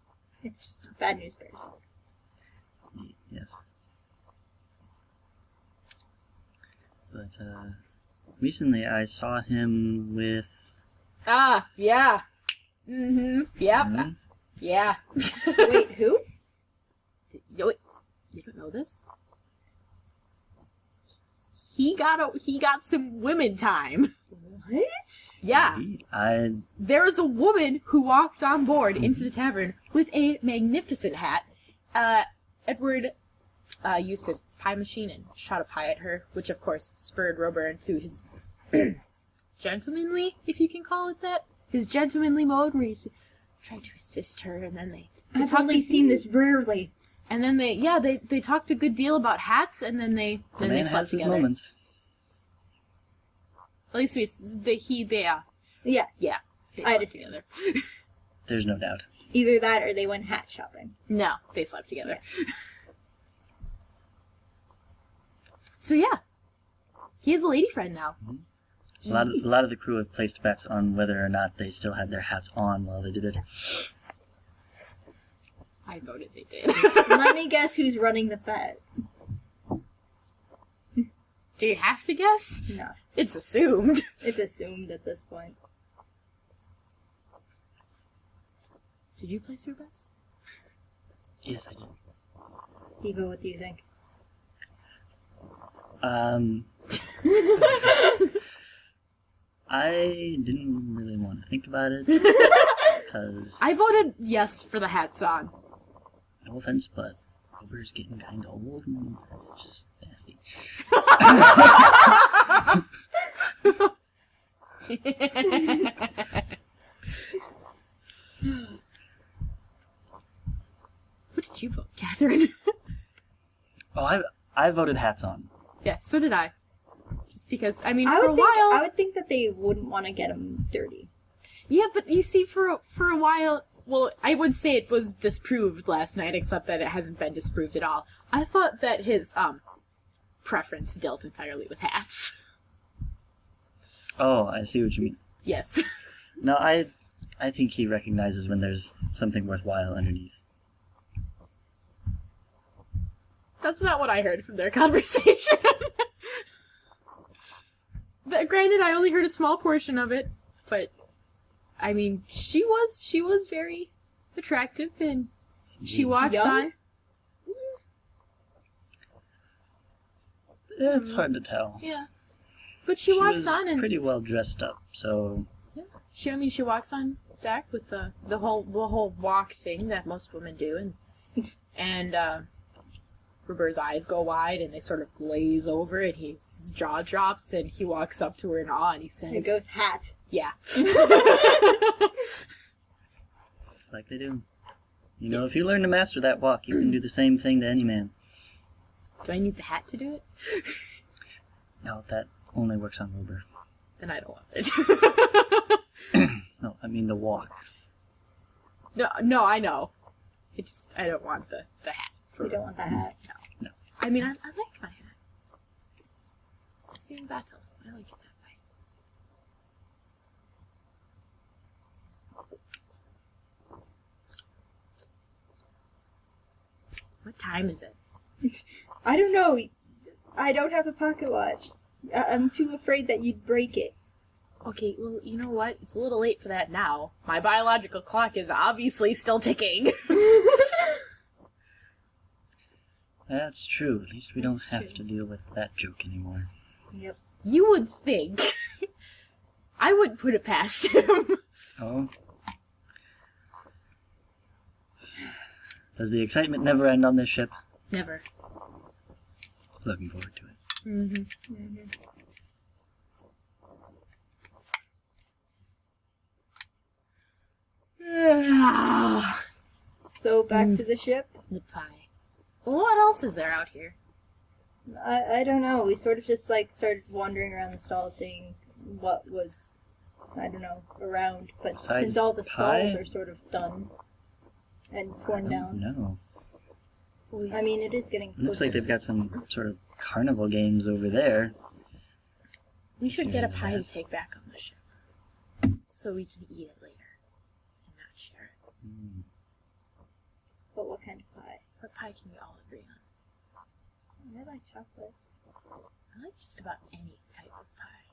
It's bad news bears. Yes. But, recently I saw him with... Ah, yeah. Mm-hmm. Yep. Hmm? Yeah. Wait, who? Wait, you don't know this? He got some women time. What? Yeah. Indeed. There was a woman who walked on board into the tavern with a magnificent hat. Edward used his pie machine and shot a pie at her, which of course spurred Robert into his gentlemanly, if you can call it that, his gentlemanly mode where he's trying to assist her, and then I've only seen this rarely. and then they talked a good deal about hats, and then they the man slept has his together. moments. At least they Yeah, they I'd slept assume. together. There's no doubt. either that or they went hat shopping. No, they slept together. So yeah, he has a lady friend now. A lot of the crew have placed bets on whether or not they still had their hats on while they did it. I voted they did. Let me guess who's running the bet. Do you have to guess? No, It's assumed. it's assumed at this point. Did you place your bets? Yes, I did. Diva, what do you think? I didn't really want to think about it because, I voted yes for the hats on. no offense, but Robert's getting kind of old and it's just nasty. What did you vote, Catherine? Oh, I voted hats on. Yeah, so did I. Just because, I mean, I for a while... would think that they wouldn't want to get him dirty. Yeah, but you see, for a while... Well, I would say it was disproved last night, except that it hasn't been disproved at all. I thought that his preference dealt entirely with hats. Oh, I see what you mean. Yes. No, I think he recognizes when there's something worthwhile underneath. That's not what I heard from their conversation. Granted, I only heard a small portion of it, but I mean, she was very attractive, and she walks Young? on. It's hard to tell. Yeah, but she walks was on and pretty well dressed up, so she walks on deck with the whole walk thing that most women do, and Robert's eyes go wide and they sort of glaze over, and his jaw drops, and he walks up to her in awe and he says, It goes hat. "Yeah." like they do. You know, if you learn to master that walk, you can do the same thing to any man. Do I need the hat to do it? No, that only works on Wilbur. Then I don't want it. No, I mean the walk. No, I know. I don't want the hat. You don't want the hat. No. I mean, I like my hat. Seeing battle. I like it that way. What time is it? I don't know. I don't have a pocket watch. I'm too afraid that you'd break it. Okay, well, you know what? It's a little late for that now. My biological clock is obviously still ticking. That's true. At least we don't have to deal with that joke anymore. Yep. You would think. I wouldn't put it past him. Oh? Does the excitement never end on this ship? Never. Looking forward to it. Mm-hmm. So back to the ship? The pie. What else is there out here? I don't know. We sort of just started wandering around the stall, seeing what was, I don't know, around. But Besides since all the pie? stalls are sort of done and torn down, No. I mean, it is getting It looks closer. like they've got some sort of carnival games over there. We should get a pie to take back on the ship, so we can eat it later and not share it. Mm. But what kind of pie? What pie can we all agree on? I like chocolate. I like just about any type of pie.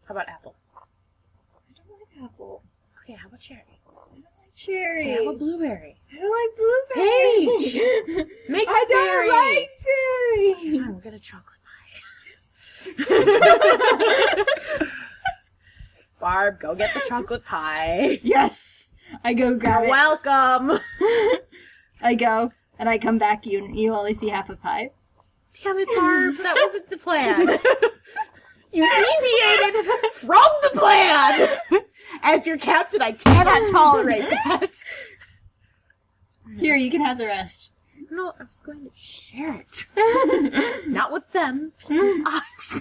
How about apple? I don't like apple. Okay, how about cherry? I don't like cherry. Okay, how about blueberry? I don't like blueberry. Peach! Mixed I don't berry! like berry. Fine, we'll get a chocolate pie. Barb, go get the chocolate pie. Yes. I go grab You're it. welcome! I go, and I come back, you only see half a pie. Damn it, Barb, that wasn't the plan. You deviated from the plan! As your captain, I cannot tolerate that. Here, you can have the rest. No, I was going to share it. Not with them, just with us.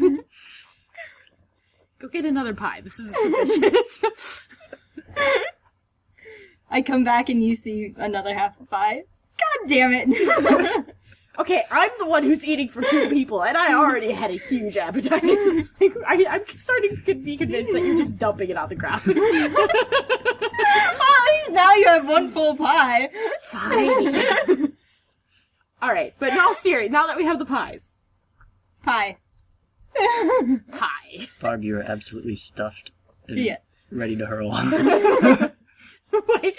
Go get another pie. This isn't sufficient. I come back and you see another half a pie. God damn it! Okay, I'm the one who's eating for two people, and I already had a huge appetite. I'm starting to be convinced that you're just dumping it on the ground. Well, at least now you have one full pie. Fine. Alright, but now serious, now that we have the pies. Pie. Pie. Barb, you're absolutely stuffed. And Yeah. ready to hurl. wait,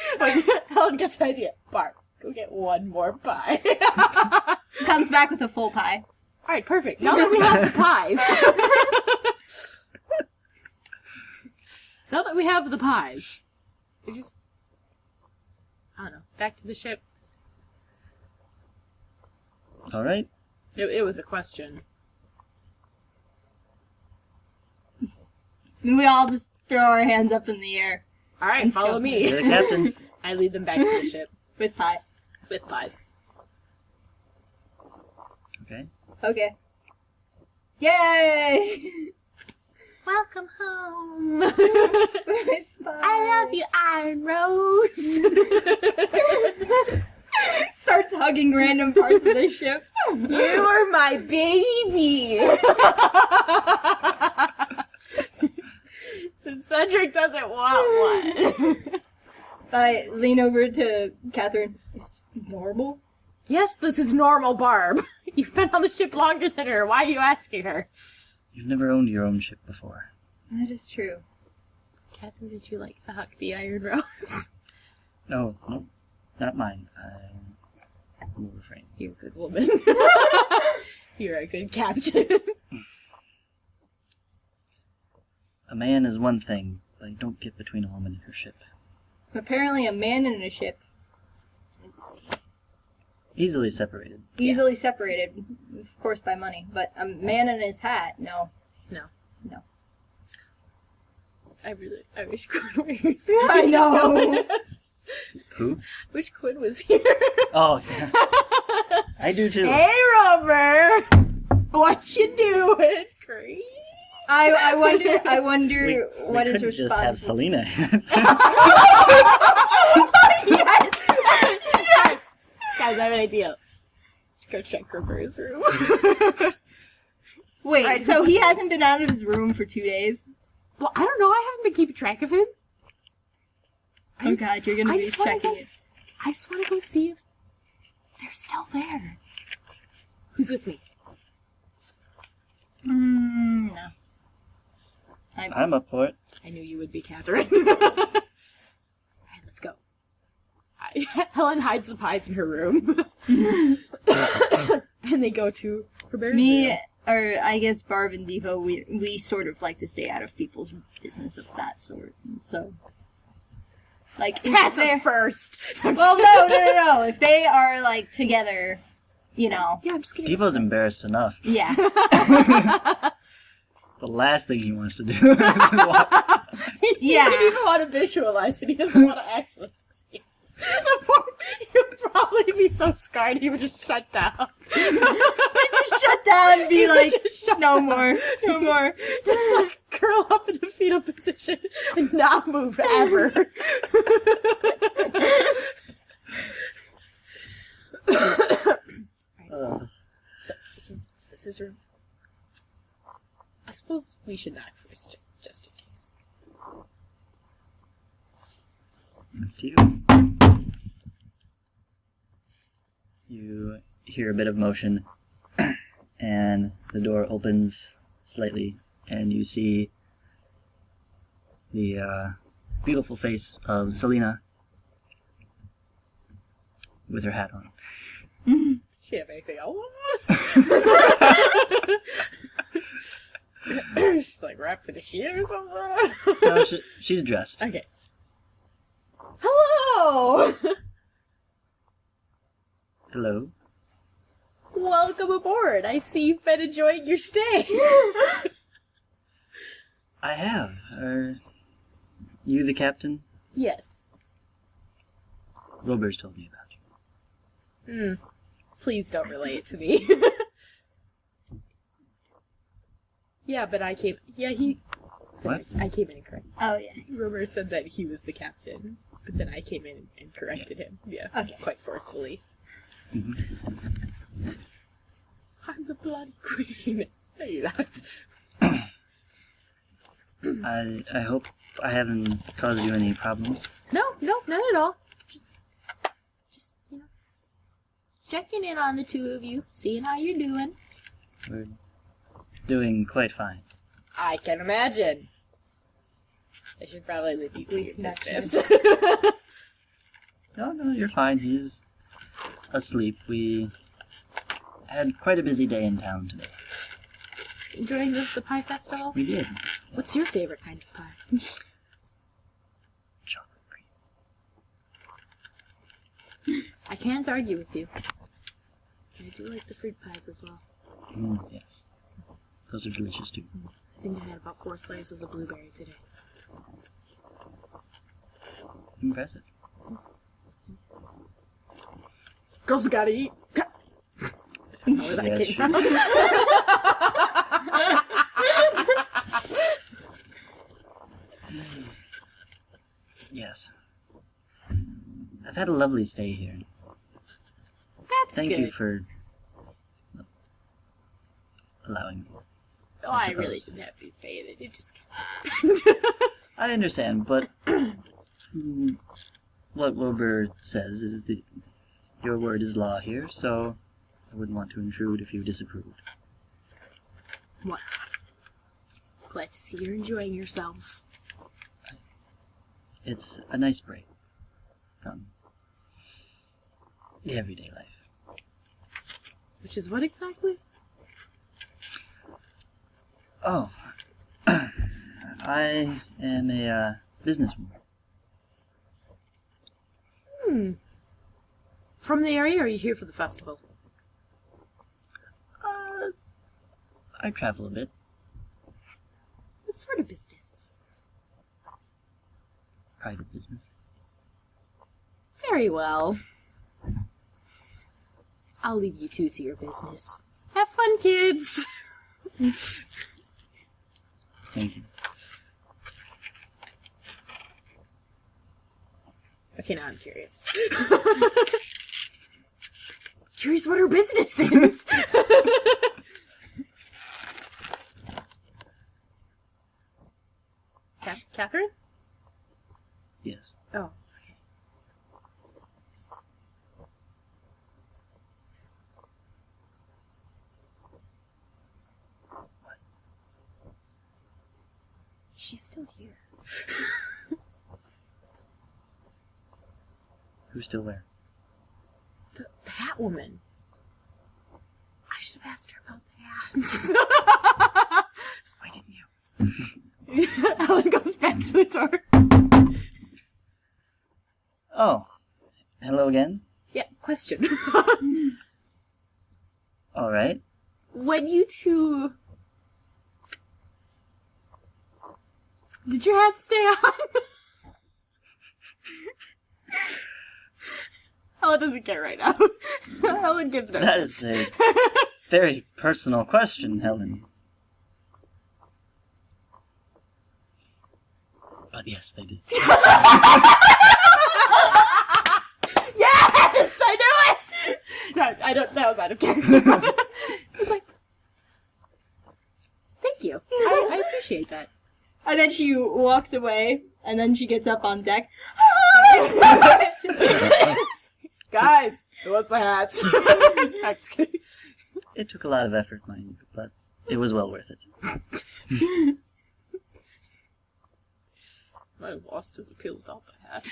Helen gets an idea. Barb, go get one more pie. Comes back with a full pie. Alright, perfect. Now that we have the pies. Now that we have the pies. It's just... I don't know. Back to the ship. All right. It was a question. And we all just throw our hands up in the air Alright, And follow so- me. You're the captain. I lead them back to the ship. with pie. With pies. Okay. Okay. Yay! Welcome home. I love you, Iron Rose. Starts hugging random parts of the ship. You are my baby. Since Cedric doesn't want one. I lean over to Catherine. Is this normal? Yes, this is normal, Barb. You've been on the ship longer than her. Why are you asking her? You've never owned your own ship before. That is true. Catherine, would you like to hug the Iron Rose? No, not mine. I will refrain. You're a good woman. You're a good captain. A man is one thing, but you don't get between a woman and her ship. Apparently a man in a ship. Easily separated. Easily separated, of course, by money. But a man in his hat, no. No. No. I wish Quinn were here. I know. Who? I wish Quinn was here. Oh, yeah. I do too. Hey, Rover! What you doing? Great. I wonder what we his could response just have is. Selena. Yes! Guys, I have an idea. Let's go check Rover's room. Wait, Right, so he hasn't been out of his room for 2 days? Well, I don't know. I haven't been keeping track of him. Oh god, you're gonna be checking it. I just want to go see if they're still there. Who's with me? No. I'm up for it. I knew you would be, Catherine. Alright, let's go. Helen hides the pies in her room. And they go to Roberta's room. Or I guess Barb and Devo, we sort of like to stay out of people's business of that sort. So, like, That's a first. Well, no. If they are like together, you know. Yeah, I'm just kidding. Devo's embarrassed enough. Yeah. The last thing he wants to do is walk. He doesn't even want to visualize it. He doesn't want to actually see it. The poor, he would probably be so scarred he would just shut down. Just shut down and be like, no more. Just like curl up in a fetal position and not move ever. So this is his room. I suppose we should knock first, just in case. Up to you. You hear a bit of motion, and the door opens slightly, and you see the beautiful face of Selena with her hat on. Does she have anything else? She's like wrapped in a sheet or something. No, she's dressed. Okay. Hello! Hello. Welcome aboard. I see you've been enjoying your stay. I have. Are you the captain? Yes. Robert's told me about you. Please don't relay it to me. Yeah, but I came... What? I came in and corrected. Oh, yeah. Robert said that he was the captain, but then I came in and corrected him. Yeah, Okay. quite forcefully. Mm-hmm. I'm the bloody queen. Say that. I hope I haven't caused you any problems. No, not at all. Just, checking in on the two of you, seeing how you're doing. We're doing quite fine. I can imagine. I should probably leave you to your business. No, you're fine. He's asleep. We had quite a busy day in town today. Enjoying the pie festival? We did. What's your favorite kind of pie? Chocolate cream. I can't argue with you. I do like the fruit pies as well. Yes. Those are delicious too. I think I had about 4 slices of blueberry today. Impressive. Girls gotta eat. How that Yes, came sure. out. Yes. I've had a lovely stay here. That's Thank good. you for allowing me. Oh, I suppose. really didn't have to say it. It just happened. I understand, but what Wilbur says is that your word is law here, so I wouldn't want to intrude if you disapproved. Well, glad to see you're enjoying yourself. It's a nice break from the everyday life. Which is what exactly? Oh, I am a businesswoman. From the area, or are you here for the festival? I travel a bit. What sort of business? Private business. Very well. I'll leave you two to your business. Have fun, kids! Thank you. Okay, now I'm curious. Curious what her business is! Catherine? Yes. Oh, okay. She's still here. Who's still there? The hat woman. I should have asked her about the hats. Why didn't you? Ellen goes back to the door. Oh, hello again. Yeah, question. All right. When you two... Did your hats stay on? Ellen doesn't care right now. Ellen gives no That is a very personal question, Helen. But yes, they did. Yes! I knew it! No, I don't... That was out of character. It's like... Thank you. I appreciate that. And then she walks away, and then she gets up on deck. Guys, it was the hats. I'm just kidding. It took a lot of effort, mind you, but it was well worth it. Might have lost his appeal without the hat.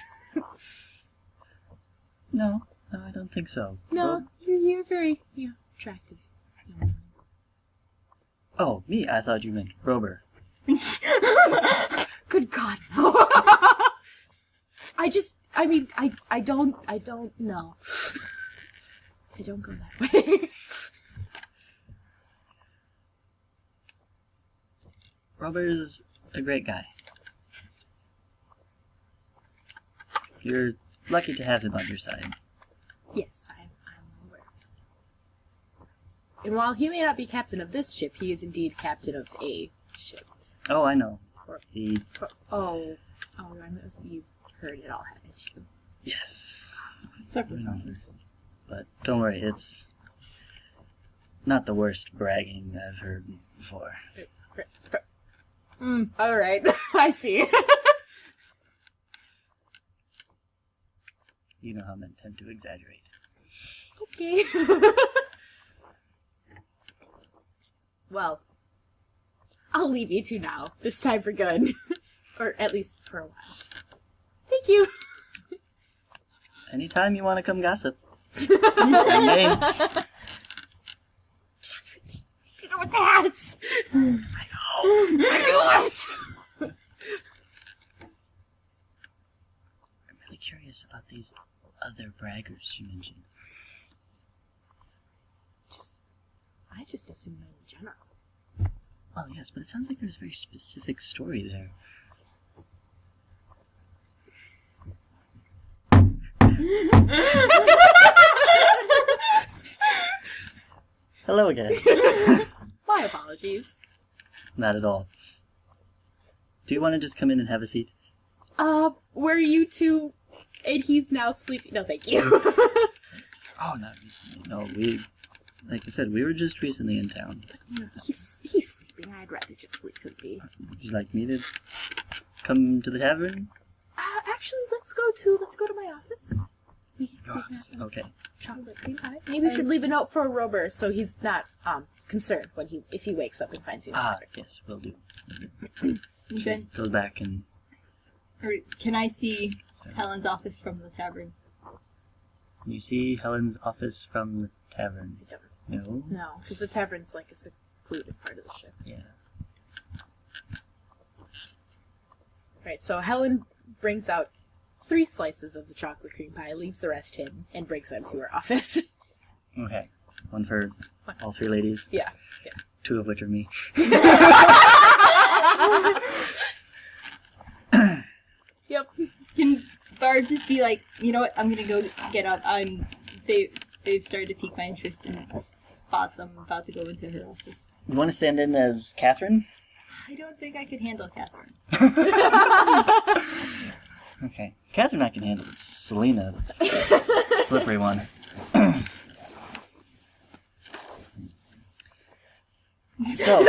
No, I don't think so. No, you're very, attractive. Oh, me? I thought you meant Rober. Good God, no. I don't know. I don't go that way. Rober's a great guy. You're lucky to have him on your side. Yes, I'm aware. And while he may not be captain of this ship, he is indeed captain of a ship. Oh, I know. Oh, I know you've heard it all, haven't you? Yes. Several times. But don't worry, it's not the worst bragging I've heard before. Alright, I see. You know how men tend to exaggerate. Okay. Well, I'll leave you two now. This time for good. Or at least for a while. Thank you. Anytime you want to come gossip. Your name. You know what that's? I know. I knew it. I'm really curious about these other braggers you mentioned. I just assumed men in general. Oh, yes, but it sounds like there's a very specific story there. Hello again. My apologies. Not at all. Do you want to just come in and have a seat? where you two... And he's now sleeping. No, thank you. Oh, not recently. No, like I said, we were just recently in town. He's sleeping. I'd rather just sleep with me. Would you like me to come to the tavern? Actually, let's go to my office. We can have some Okay. chocolate cream pie. Maybe we should leave a note for Rober so he's not concerned if he wakes up and finds you. Yes, will do. Okay. Goes back and... Or can I see Helen's office from the tavern? You see Helen's office from the tavern? No? No, because the tavern's like a secluded part of the ship. Yeah. Right, so Helen brings out 3 slices of the chocolate cream pie, leaves the rest hidden, and brings them to her office. Okay. One for all 3 ladies? Yeah. 2 of which are me. Yep. Can Bard just be like, you know what? I'm gonna go get up. They've started to pique my interest and spot them about to go into her office. You want to stand in as Catherine? I don't think I could handle Catherine. Okay. Catherine I can handle. It's Selena, the slippery one. So,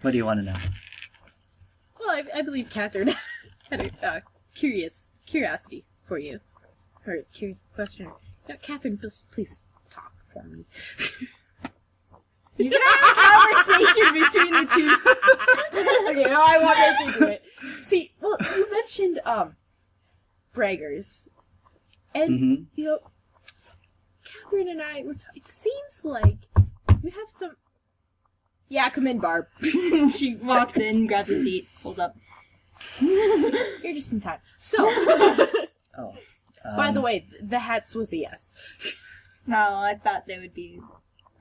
what do you want to know? Well, I believe Catherine had a curiosity for you. Or a curious question. No, Catherine, please talk for me. You can have a conversation between the two. Okay, no, I won't make you do it. See, well, you mentioned, braggers. And, you know, Catherine and I were it seems like you have some... Yeah, come in, Barb. She walks in, grabs a seat, pulls up. You're just in time. So, by the way, the hats was a yes. No, I thought they would be...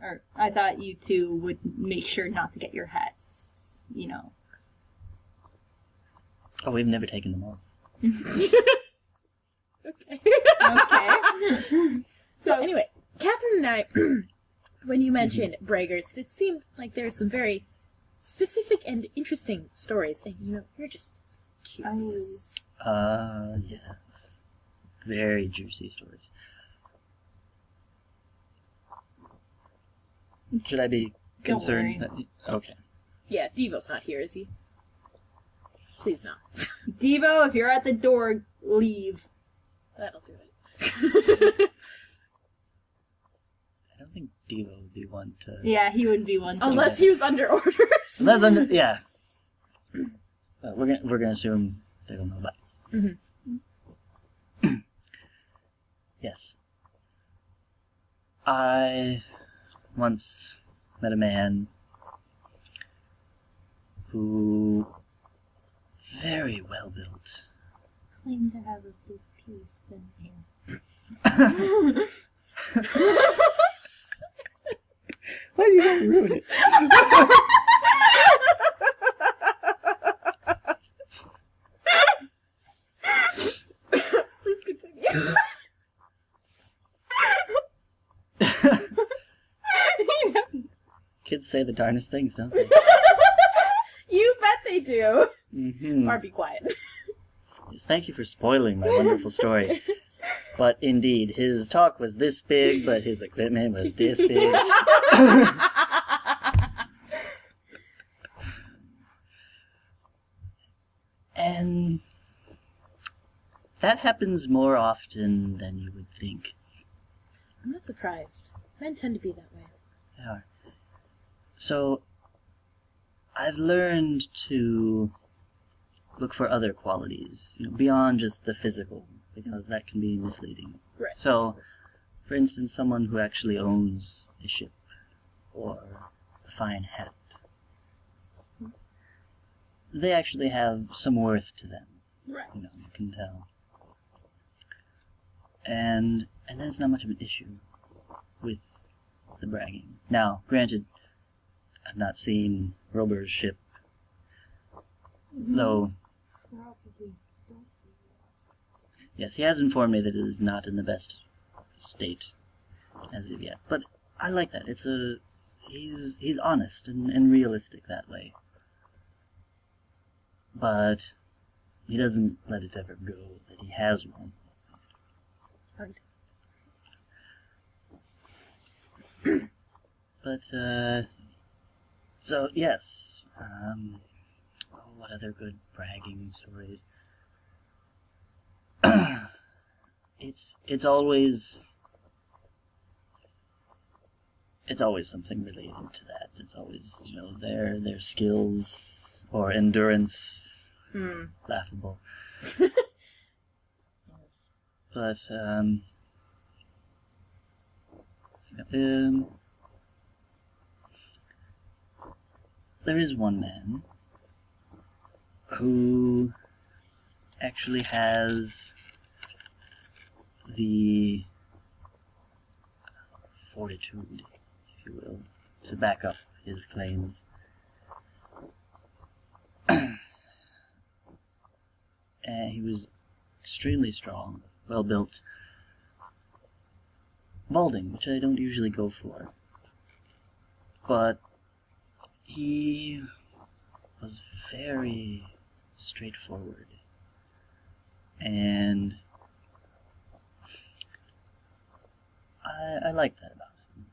Or, I thought you two would make sure not to get your hats, you know. Oh, we've never taken them off. Okay. Okay. So anyway, Catherine and I, when you mentioned braggers, it seemed like there were some very specific and interesting stories, and you know, you're just curious. Yes. Very juicy stories. Should I be concerned? Okay. Yeah, Devo's not here, is he? Please no. Devo, if you're at the door, leave. That'll do it. I don't think Devo would be one to... Yeah, he wouldn't be one to... Unless he was under orders. Yeah. We're gonna assume they don't know about this. Yes. I once met a man who very well built. Claim to have a big piece in here. Why do you have to ruin it? Please continue. Kids say the darnest things, don't they? You bet they do. Mm-hmm. Or be quiet. Yes, thank you for spoiling my wonderful story. But indeed, his talk was this big, but his equipment was this big. And that happens more often than you would think. I'm not surprised. Men tend to be that way. They are. So, I've learned to look for other qualities, beyond just the physical, because that can be misleading. Right. So, for instance, someone who actually owns a ship or a fine hat, they actually have some worth to them. Right. You can tell. And then it's not much of an issue with the bragging. Now, granted, I've not seen Rober's ship, though. Yes, he has informed me that it is not in the best state as of yet. But I like that. It's a he's honest and realistic that way. But he doesn't let it ever go that he has one. But, so, yes. What other good bragging stories? It's always something related to that. It's always, their skills or endurance. Laughable. But, there is one man who actually has the fortitude, if you will, to back up his claims. And he was extremely strong, well-built, balding, which I don't usually go for. But he was very straightforward, and I like that about him.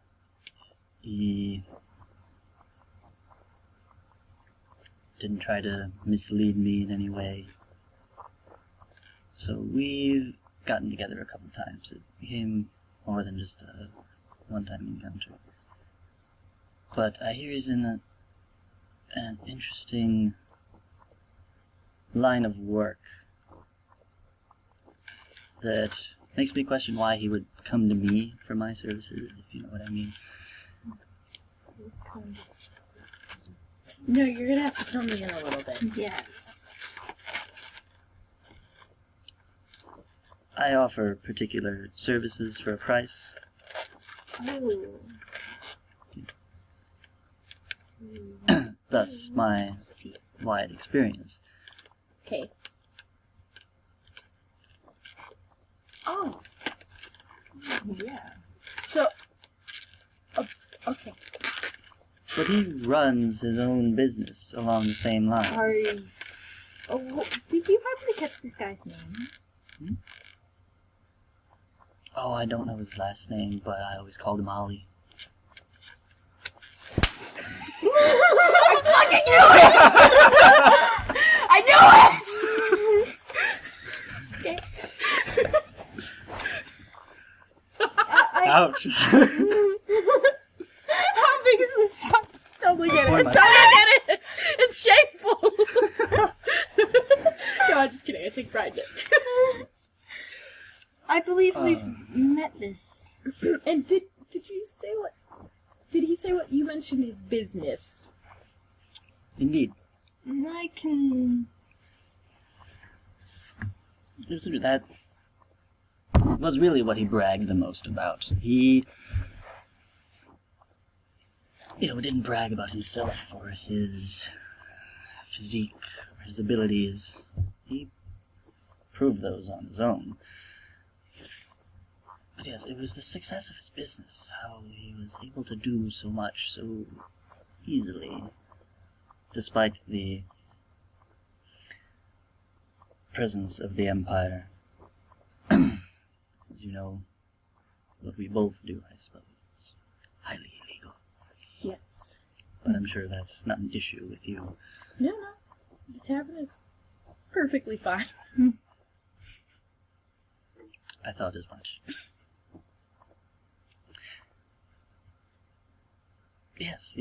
He didn't try to mislead me in any way. So we've gotten together a couple times. It became more than just a one-time encounter. But I hear he's in an interesting line of work that makes me question why he would come to me for my services, if you know what I mean. No, you're gonna have to fill me in a little bit. Yes. I offer particular services for a price. Oh. Thus, my wide experience. Okay. Oh. Yeah. So. Okay. But he runs his own business along the same lines. Are you... Oh, did you happen to catch this guy's name? Oh, I don't know his last name, but I always called him Ollie. I fucking knew it! I knew it! Okay. Ouch! How big is this truck? Totally get it. Or my- Totally get it! It's shameful! No, I'm just kidding. I take pride in it. I believe we've met this. And did you say what? Did he say what you mentioned his business? Indeed. I can... That was really what he bragged the most about. He, didn't brag about himself or his physique or his abilities. He proved those on his own. But yes, it was the success of his business, how he was able to do so much so easily, despite the presence of the Empire. As you know, what we both do, I suppose, is highly illegal. Yes. But I'm sure that's not an issue with you. No. The tavern is perfectly fine. I thought as much. Yes.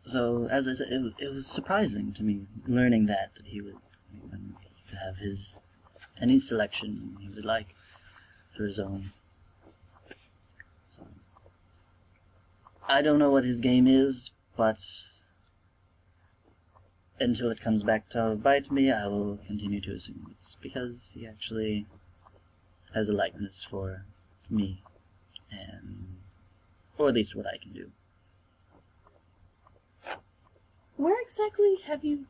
So, as I said, it was surprising to me learning that he would have any selection he would like for his own. So, I don't know what his game is, but until it comes back to bite me, I will continue to assume it's because he actually has a likeness for me, or at least what I can do. Where exactly have you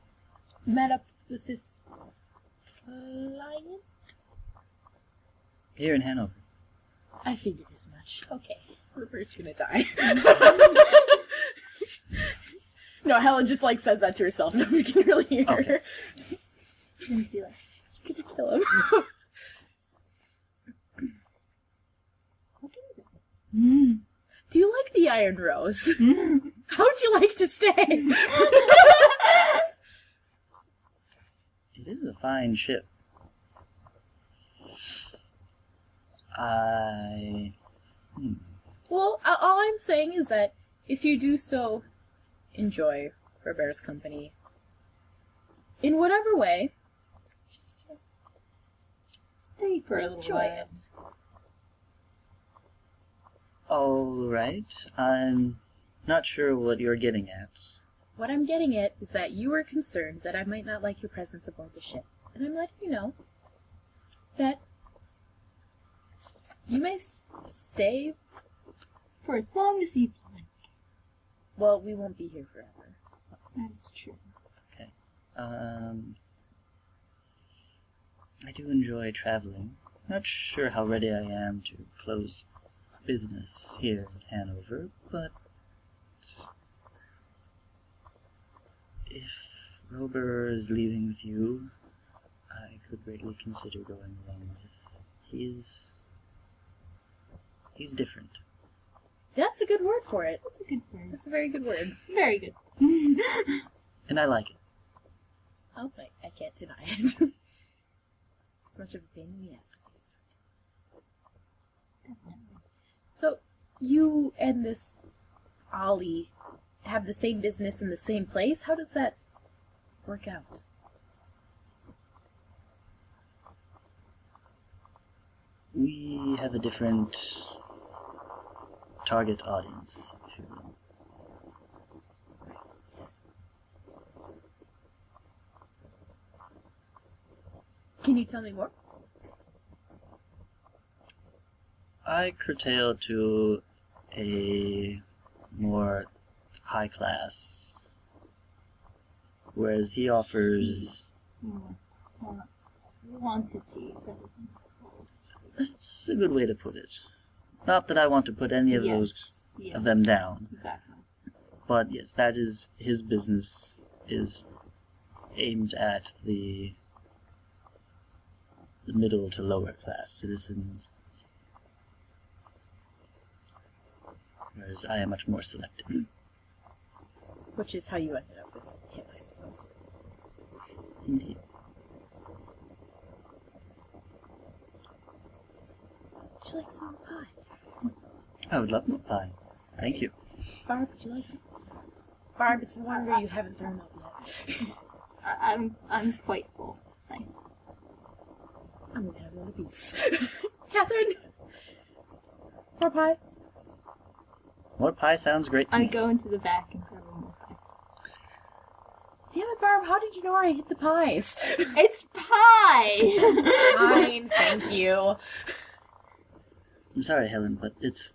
met up with this client? Here in Hanover. I figured as much. Okay. River's gonna die. No, Helen just like says that to herself. Nobody can really hear her. Okay. And be like, It's gonna kill him. Do you like the Iron Rose? How'd you like to stay? It is a fine ship. Well, all I'm saying is that if you do so enjoy Robert's company, in whatever way, just stay for a little enjoy while. it. All right. I'm not sure what you're getting at. What I'm getting at is that you were concerned that I might not like your presence aboard the ship. And I'm letting you know that you may stay. For as long as you like. Well, we won't be here forever. That's true. I do enjoy traveling. Not sure how ready I am to close business here in Hanover, but if Robert is leaving with you, I could greatly consider going along with. He's different. That's a good word for it. That's a good word. That's a very good word. Very good. And I like it. Oh, I can't deny it. As much of a pain in the ass as it is. So, you and this Ollie have the same business in the same place? How does that work out? We have a different target audience, if you will. Can you tell me more? I curtail to a more high class, whereas he offers. More quantity. That's a good way to put it. Not that I want to put any of those of them down, Exactly. but yes, that is his business is aimed at the middle to lower class citizens, whereas I am much more selective. Which is how you ended up with him, I suppose. Indeed. Would you like some pie? I would love more pie. Thank you. Barb, would you like it? Barb, it's a wonder you haven't thrown up yet. I'm quite full. Thanks. I'm gonna have another piece. Catherine! More pie? More pie sounds great to I me. go into the back and grab one more pie. Damn it, Barb, how did you know where I hid the pies? It's pie! Fine, thank you. I'm sorry, Helen, but it's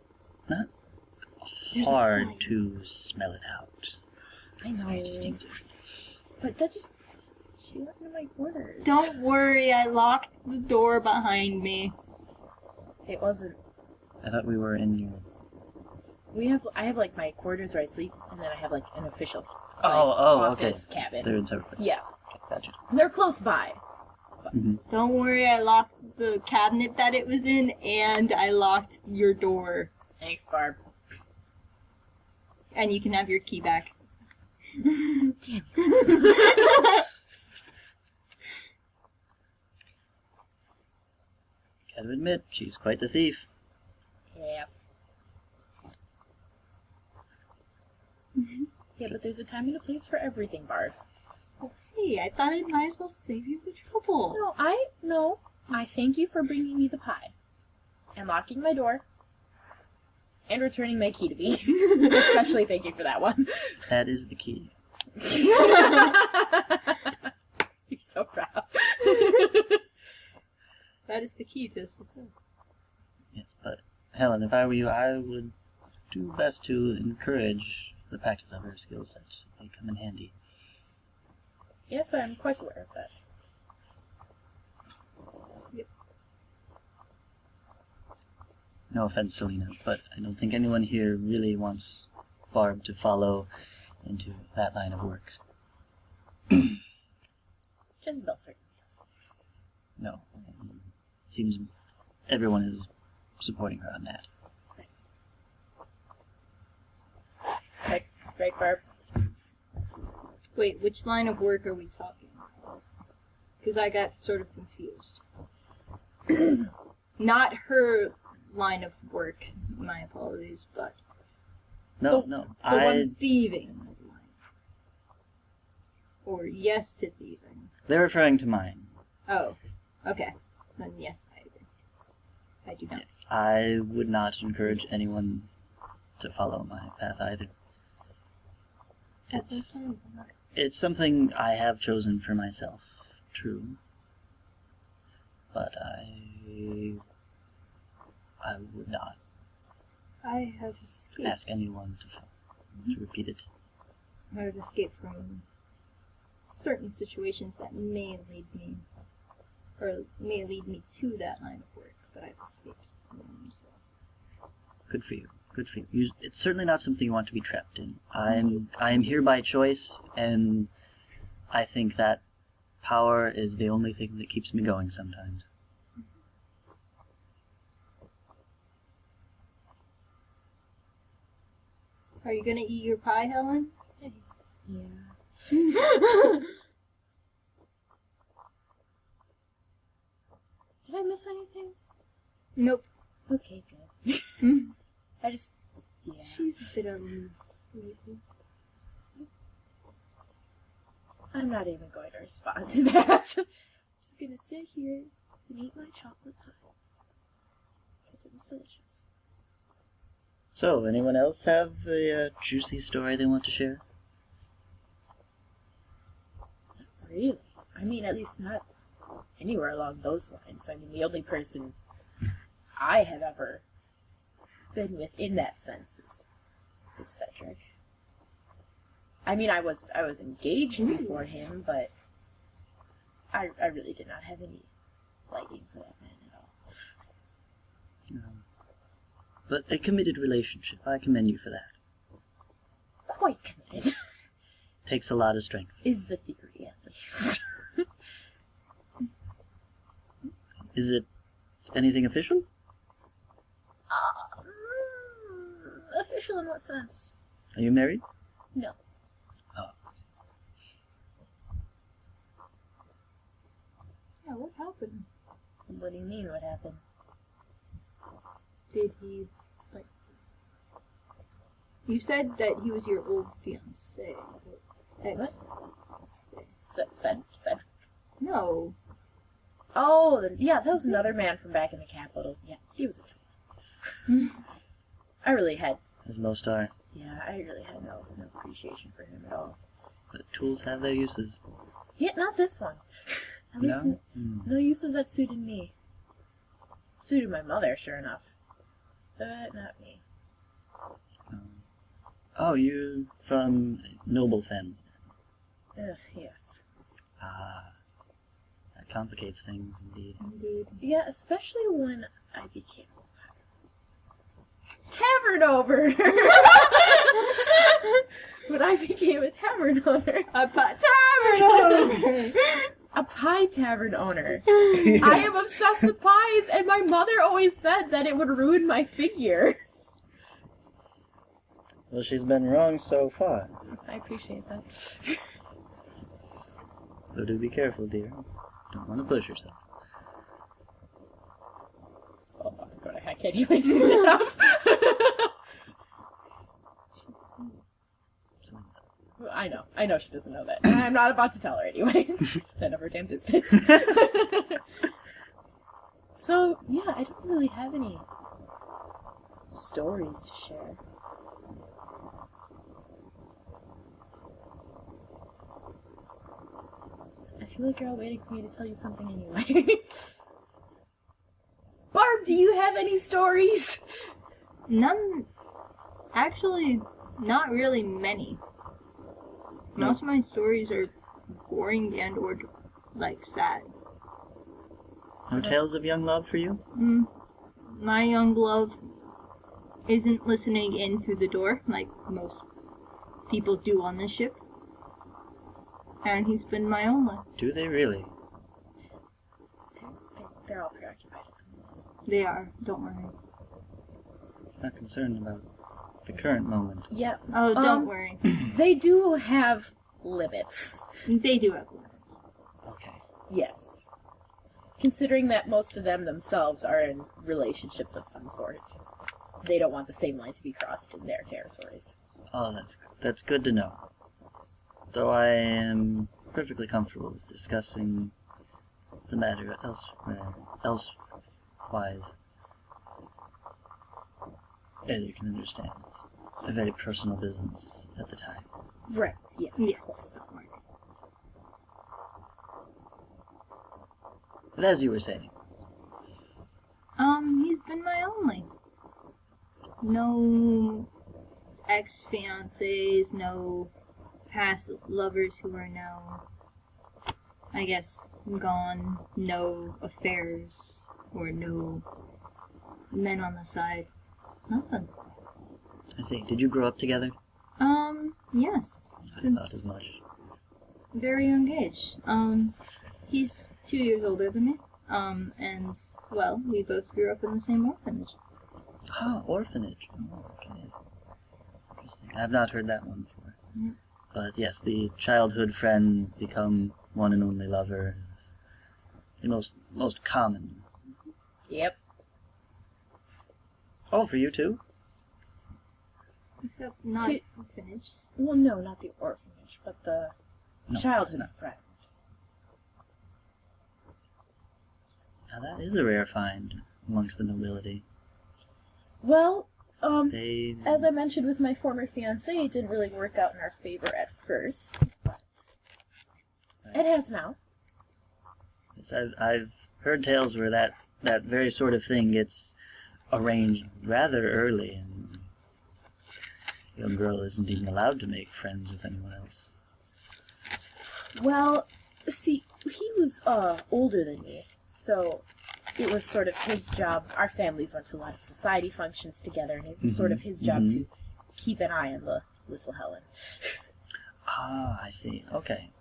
not There's a hard pie. to smell it out. I It's know. very distinctive. But that just... She went into my quarters. Don't worry, I locked the door behind me. It wasn't... I thought we were in your... I have like my quarters where I sleep, and then I have like an official okay. office cabin. They're in separate places. Yeah. Gotcha. They're close by. But Mhm. Don't worry, I locked the cabinet that it was in, and I locked your door. Thanks, Barb. And you can have your key back. Damn. Gotta admit, she's quite the thief. Yeah. Yeah, but there's a time and a place for everything, Barb. Hey, I thought I might as well save you the trouble. No. I thank you for bringing me the pie. And locking my door. And returning my key to me. Especially thank you for that one. That is the key. You're so proud. That is the key to success. Yes, but Helen, if I were you, I would do best to encourage the practice of her skill set. They come in handy. Yes, I'm quite aware of that. Yep. No offense, Selena, but I don't think anyone here really wants Barb to follow into that line of work. Jezebel certainly does. No. It seems everyone is supporting her on that. Right, Barb? Wait, which line of work are we talking about? Because I got sort of confused. Not her line of work, my apologies, but No, the I... one thieving line. Or yes to thieving. They're referring to mine. Oh, okay. Then yes, I agree. I do not. Yes, I would not encourage anyone to follow my path either. It's something I have chosen for myself, true. But I would not I have escaped. ask anyone to repeat it. I have escaped from certain situations that may lead me to that line of work, but I've escaped from them, so. Good for you. Good for you. It's certainly not something you want to be trapped in. I am here by choice, and I think that power is the only thing that keeps me going sometimes. Are you gonna eat your pie, Helen? Yeah. Did I miss anything? Nope. Okay, good. I just... Yeah. She's a bit aloof lately. I'm not even going to respond to that. I'm just going to sit here and eat my chocolate pie. Because it is delicious. So, anyone else have a juicy story they want to share? Really? I mean, at least not anywhere along those lines. I mean, the only person I have ever been with in that sense is Cedric. I mean, I was engaged before him, but I really did not have any liking for that man at all. But a committed relationship. I commend you for that. Quite committed. Takes a lot of strength. Is the theory, at least. Is it anything official? Official in what sense? Are you married? No. Oh. Yeah, what happened? What do you mean, what happened? Did he, like... You said that he was your old fiancé. What? Said? No. Oh, yeah, that was another man from back in the capital. Yeah, he was a tool. I really had... As most are. Yeah, I really had no appreciation for him at all. But tools have their uses. Yeah, not this one. At least no uses that suited me. Suited my mother, sure enough. But not me. Oh, you're from a noble family. Yes. Ah. That complicates things, indeed. Indeed. Yeah, especially when I became tavern owner. When I became a tavern owner. A tavern owner! A pie tavern owner. I am obsessed with pies, and my mother always said that it would ruin my figure. Well, she's been wrong so far. I appreciate that. So do be careful, dear. Don't want to push yourself. It's all about to go to heck anyway soon enough. I know she doesn't know that. And I'm not about to tell her anyway. It's none of her damn business. So, yeah, I don't really have any stories to share. I feel like you're all waiting for me to tell you something anyway. Barb, do you have any stories? None. Actually, not really many. Most of my stories are boring and or, like, sad. No tales of young love for you? my young love isn't listening in through the door like most people do on this ship. And he's been my only. Do they really? They're all preoccupied at the moment. They are, don't worry. Not concerned about the current moment. Yeah. Oh, don't worry. They do have limits. They do have limits. Okay. Yes. Considering that most of them themselves are in relationships of some sort. They don't want the same line to be crossed in their territories. Oh, that's good to know. Though I am perfectly comfortable with discussing the matter elsewise. As you can understand, it's a very personal business at the time. Right, yes, Yes. of course. But as you were saying, He's been my only. No ex-fiancés, no past lovers who are now, I guess, gone, no affairs, or no men on the side. Nothing. I see. Did you grow up together? Yes. I Since thought as much. very young age. He's 2 years older than me. And, well, we both grew up in the same orphanage. Ah, orphanage. Oh, okay. Interesting. I have not heard that one before. Yep. But yes, the childhood friend become one and only lover is the most common. Yep. Oh, for you too? Except not To- orphanage. Well, no, not the orphanage, but the No, childhood no. friend. Now that is a rare find amongst the nobility. Well, They as I mentioned with my former fiancé, it didn't really work out in our favor at first, but it has now. Yes, I've heard tales where that very sort of thing gets arranged rather early, and the young girl isn't even allowed to make friends with anyone else. Well, see, he was older than me, so it was sort of his job. Our families went to a lot of society functions together, and it was sort of his job to keep an eye on the little Helen. Ah, I see. Okay.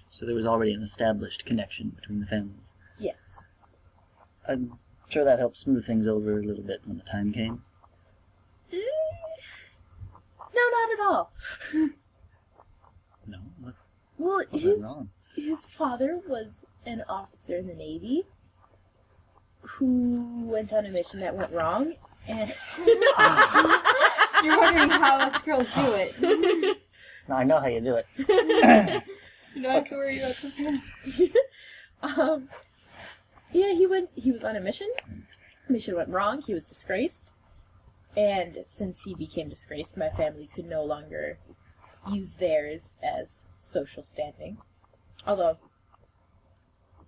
So there was already an established connection between the families. Yes. I'm sure that helped smooth things over a little bit when the time came. No, not at all. No? What Well, was that wrong? his father was an officer in the Navy who went on a mission that went wrong, and You're wondering how us girls do it. No, I know how you do it. You don't have to worry about something. yeah, he was on a mission. Mission went wrong. He was disgraced. And since he became disgraced, my family could no longer use theirs as social standing. Although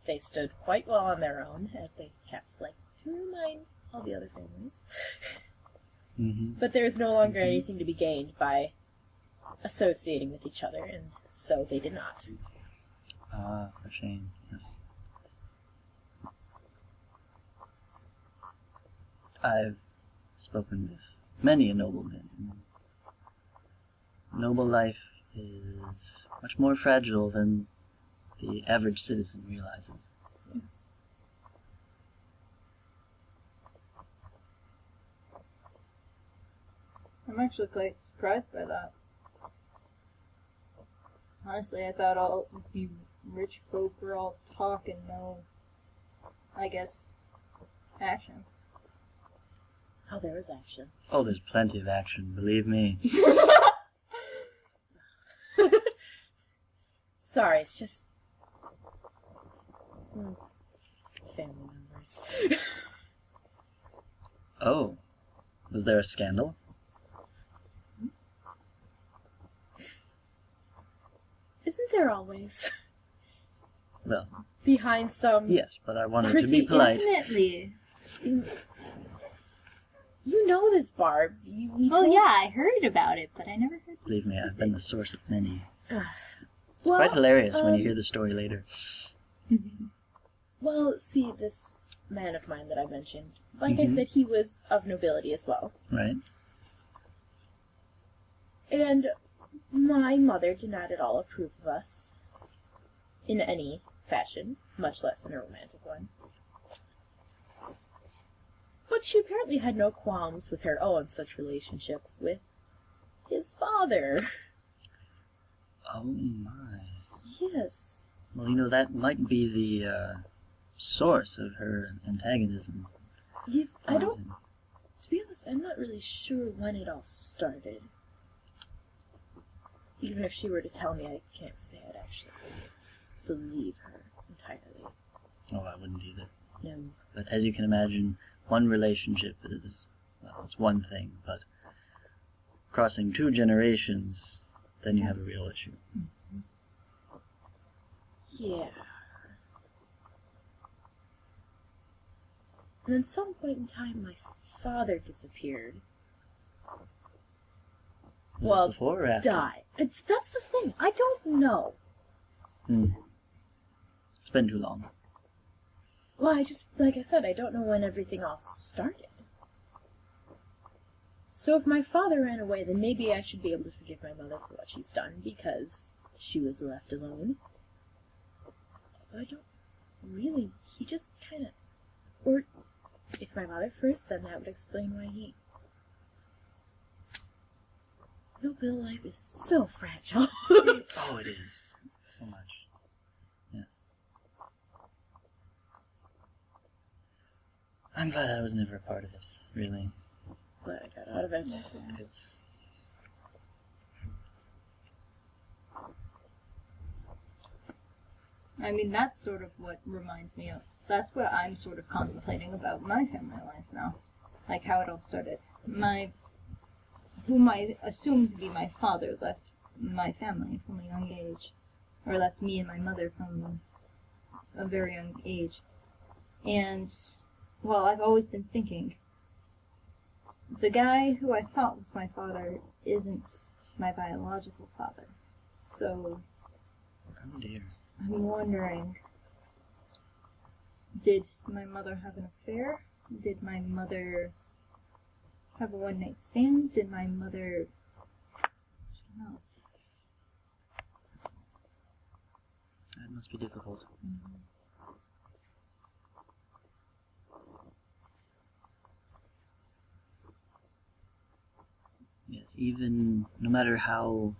they stood quite well on their own, as they kept like to remind all the other families. But there is no longer anything to be gained by associating with each other, and so they did not. Ah, for shame, yes. I've spoken with many a nobleman. Noble life is much more fragile than the average citizen realizes. Yes. I'm actually quite surprised by that. Honestly, I thought all you rich folk were all talk and no, I guess, action. Oh, there was action. Oh, there's plenty of action, believe me. Sorry, it's just family members. Oh, was there a scandal? Isn't there always? Well, Behind some... yes, but I wanted to be Pretty polite. Definitely. You know this, Barb. We Oh told- yeah, I heard about it, but I never heard the Believe me, I've been the source of many. Well, Quite hilarious when you hear the story later. Well, see, this man of mine that I mentioned, like I Mhm. said, he was of nobility as well. Right. And my mother did not at all approve of us in any fashion, much less in a romantic one. But she apparently had no qualms with her own such relationships with his father. Oh my. Yes. Well, that might be the source of her antagonism. I don't, to be honest, I'm not really sure when it all started. Even if she were to tell me, I can't say I'd actually believe her entirely. Oh, I wouldn't either. No. But as you can imagine, one relationship is, well, it's one thing, but crossing 2 generations, then you have a real issue. Yeah. And at some point in time, my father disappeared. Was Well, it before or after? died. That's the thing. I don't know. It's been too long. Well, like I said, I don't know when everything all started. So if my father ran away, then maybe I should be able to forgive my mother for what she's done, because she was left alone. Although I don't really, he just kind of... Or, if my mother first, then that would explain why he... Bill life is so fragile. Oh, it is. So much. Yes. I'm glad I was never a part of it, really. Glad I got out of it. It's... I mean, that's sort of what reminds me of. That's what I'm sort of contemplating about my family life now. Like how it all started. Whom I assumed to be my father left my family from a young age. Or left me and my mother from a very young age. And, well, I've always been thinking, the guy who I thought was my father isn't my biological father. So, Oh dear. I'm wondering, did my mother have an affair? Did my mother have a one-night stand? Did my mother... No. That must be difficult. Yes, even no matter how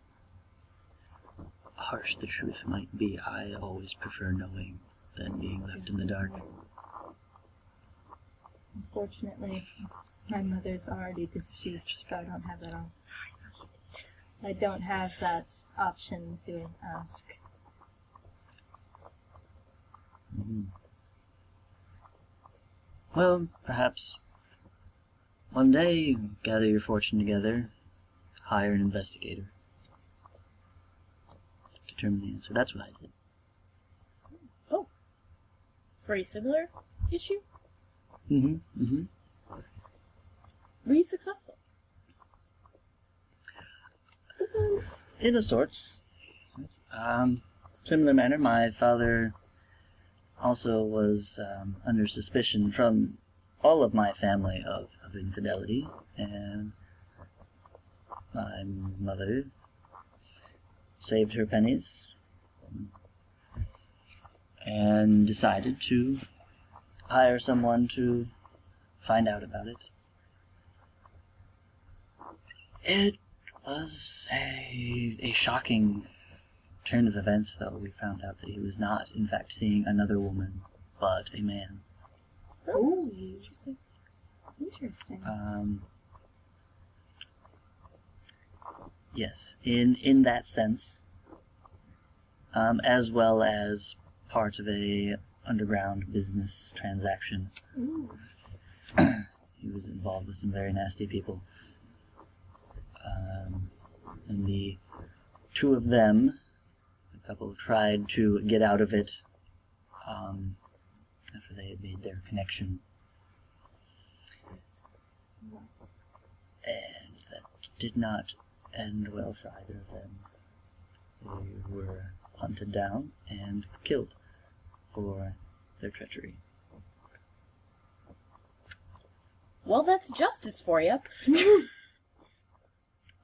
harsh the truth might be, I always prefer knowing than being left in the dark. Unfortunately, my mother's already deceased, so I don't have that on. I don't have that option to ask. Mhm. Well, perhaps one day gather your fortune together, hire an investigator, determine the answer. That's what I did. Oh. For a similar issue? Were you successful? In a sorts. Similar manner, my father also was under suspicion from all of my family of infidelity, and my mother saved her pennies and decided to hire someone to find out about it. It was a shocking turn of events, though. We found out that he was not, in fact, seeing another woman, but a man. Oh, interesting. Yes, in that sense, as well as part of a underground business transaction. Ooh. He was involved with some very nasty people. And the two of them, the couple, tried to get out of it after they had made their connection. And that did not end well for either of them. They were hunted down and killed for their treachery. Well, that's justice for you.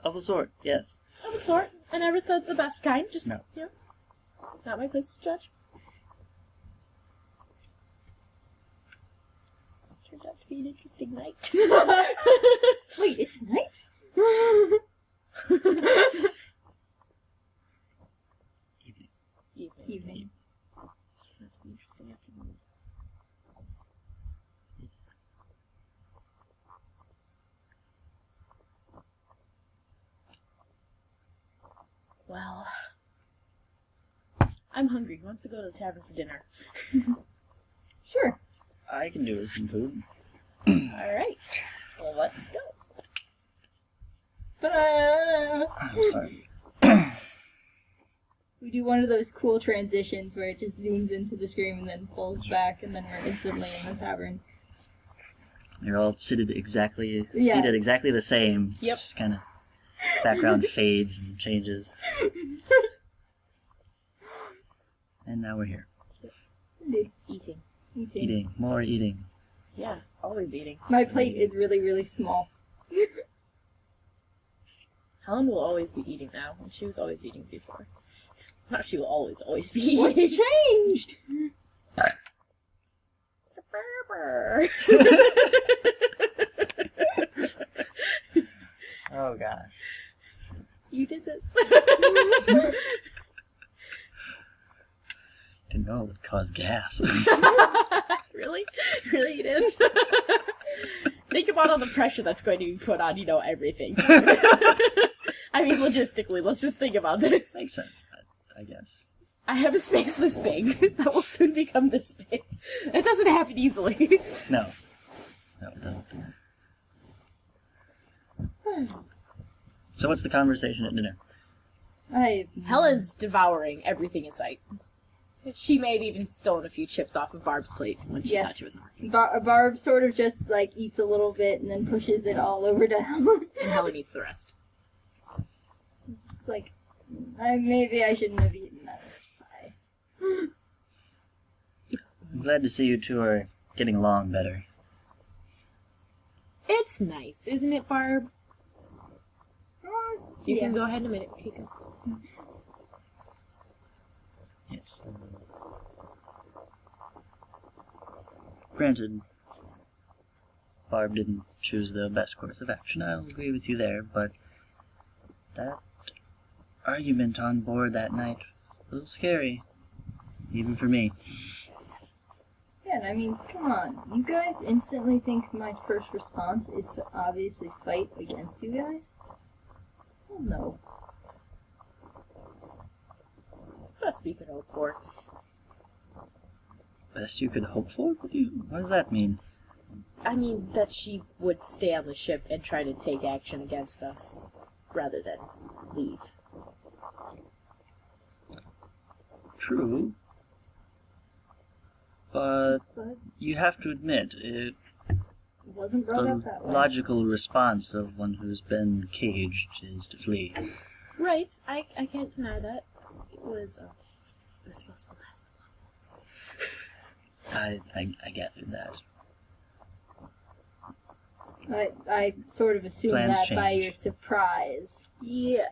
Of a sort, yes. Of a sort. I never said the best kind. Just, No. you know, not my place to judge. This turned out to be an interesting night. Wait, it's night? Evening. Interesting afternoon. Well, I'm hungry. Who wants to go to the tavern for dinner? Sure. I can do with some food. Alright. Well, let's go. I'm sorry. We do one of those cool transitions where it just zooms into the screen and then pulls back, and then we're instantly in the tavern. You're all seated exactly Yeah. the same. Yep. Just kind of background fades and changes. And now we're here. Indeed. Eating. Eating. More eating. Yeah, always eating. My plate is really, really small. Helen will always be eating now, and she was always eating before. Not she will always be What's eating. changed? Oh gosh. You did this. Didn't know it would cause gas. Really? Really you did? Think about all the pressure that's going to be put on, everything. I mean, logistically, let's just think about this. Makes sense, I guess. I have a space this big that will soon become this big. It doesn't happen easily. No. No, it doesn't. So what's the conversation at dinner? Helen's devouring everything in sight. She may have even stolen a few chips off of Barb's plate when she Yes. thought she was hungry. Barb sort of just, eats a little bit and then pushes it all over to Helen. And Helen eats the rest. It's like, maybe I shouldn't have eaten that much pie. I'm glad to see you two are getting along better. It's nice, isn't it, Barb? You can Yeah. go ahead in a minute. Okay, go. Yes. Granted, Barb didn't choose the best course of action. I'll agree with you there, but that argument on board that night was a little scary, even for me. Yeah, and I mean, come on. You guys instantly think my first response is to obviously fight against you guys? Oh, no. Best we could hope for. Best you could hope for? What does that mean? I mean, that she would stay on the ship and try to take action against us, rather than leave. True. But But you have to admit, it it wasn't brought the up that way. logical response of one who's been caged is to flee. Right, I can't deny that. It was supposed to last I gathered that. I sort of assumed Plans that by change. your surprise. Yeah.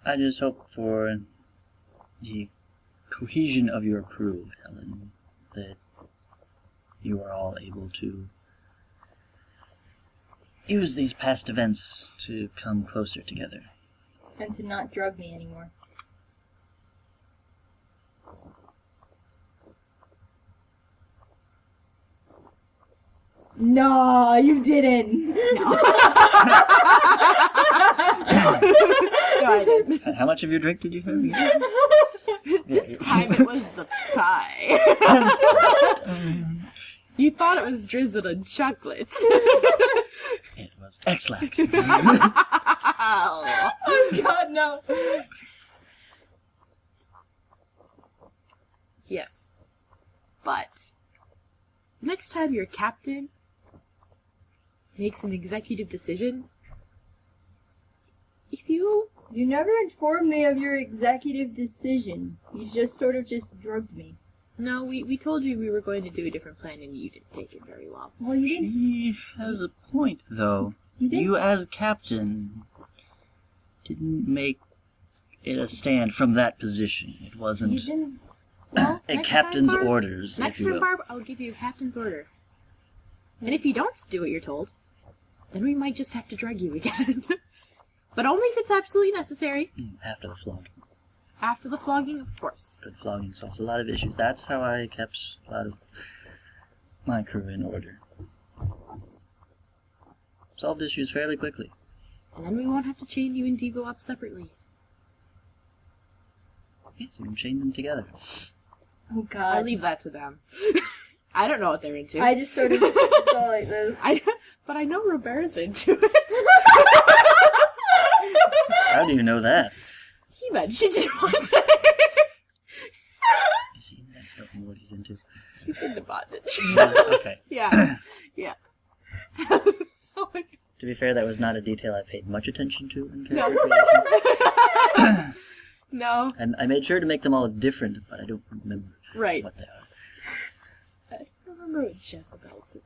I just hope for the cohesion of your crew, Helen, that you are all able to use these past events to come closer together. And to not drug me anymore. No, you didn't. No, I didn't. How much of your drink did you have again? This time it was the pie. You thought it was drizzled in chocolate. It was X-Lax. Oh God, no. Yes. But next time your captain makes an executive decision, if you... You never informed me of your executive decision. You just sort of just drugged me. No, we told you we were going to do a different plan, and you didn't take it very well. Well, you didn't. She has a point, though. You, as captain, didn't make it a stand from that position. It wasn't You didn't. Well, a next captain's time, Barb, orders, Next if you time, will. Barb, I'll give you a captain's order. And if you don't do what you're told, then we might just have to drug you again. But only if it's absolutely necessary. After the flogging. After the flogging, of course. Good flogging solves a lot of issues. That's how I kept a lot of my crew in order. Solved issues fairly quickly. And then we won't have to chain you and Devo up separately. Yes, you can chain them together. Oh God. I'll leave that to them. I don't know what they're into. I just sort of go like this. But I know Robert's into it. How do you know that? He mentioned it one day. Is he? I don't know what he's into. He's into bondage. Okay. Yeah. Yeah. Oh my God. To be fair, that was not a detail I paid much attention to in No. character creation. No. And I made sure to make them all different, but I don't remember Right. what they are. I don't remember what Jezebel's is.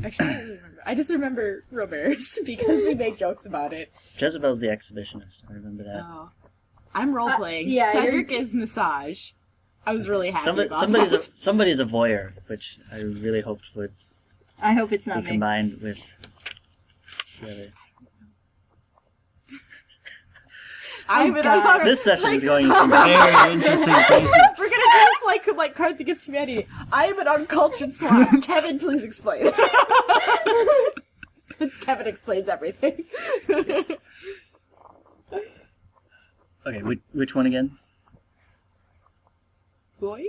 Actually, I don't really remember. I just remember Robert's because we make jokes about it. Jezebel's the exhibitionist. I remember that. Oh. I'm role playing. yeah, Cedric is massage. I was really happy about that. Somebody's a voyeur, which I really hoped would I hope it's not be me. combined with the other. I'm Oh, God. This session is going into very interesting places. We're gonna do this like Cards Against Humanity. I am an uncultured swine. Kevin, please explain. Since Kevin explains everything. Okay, which one again? Voyeur?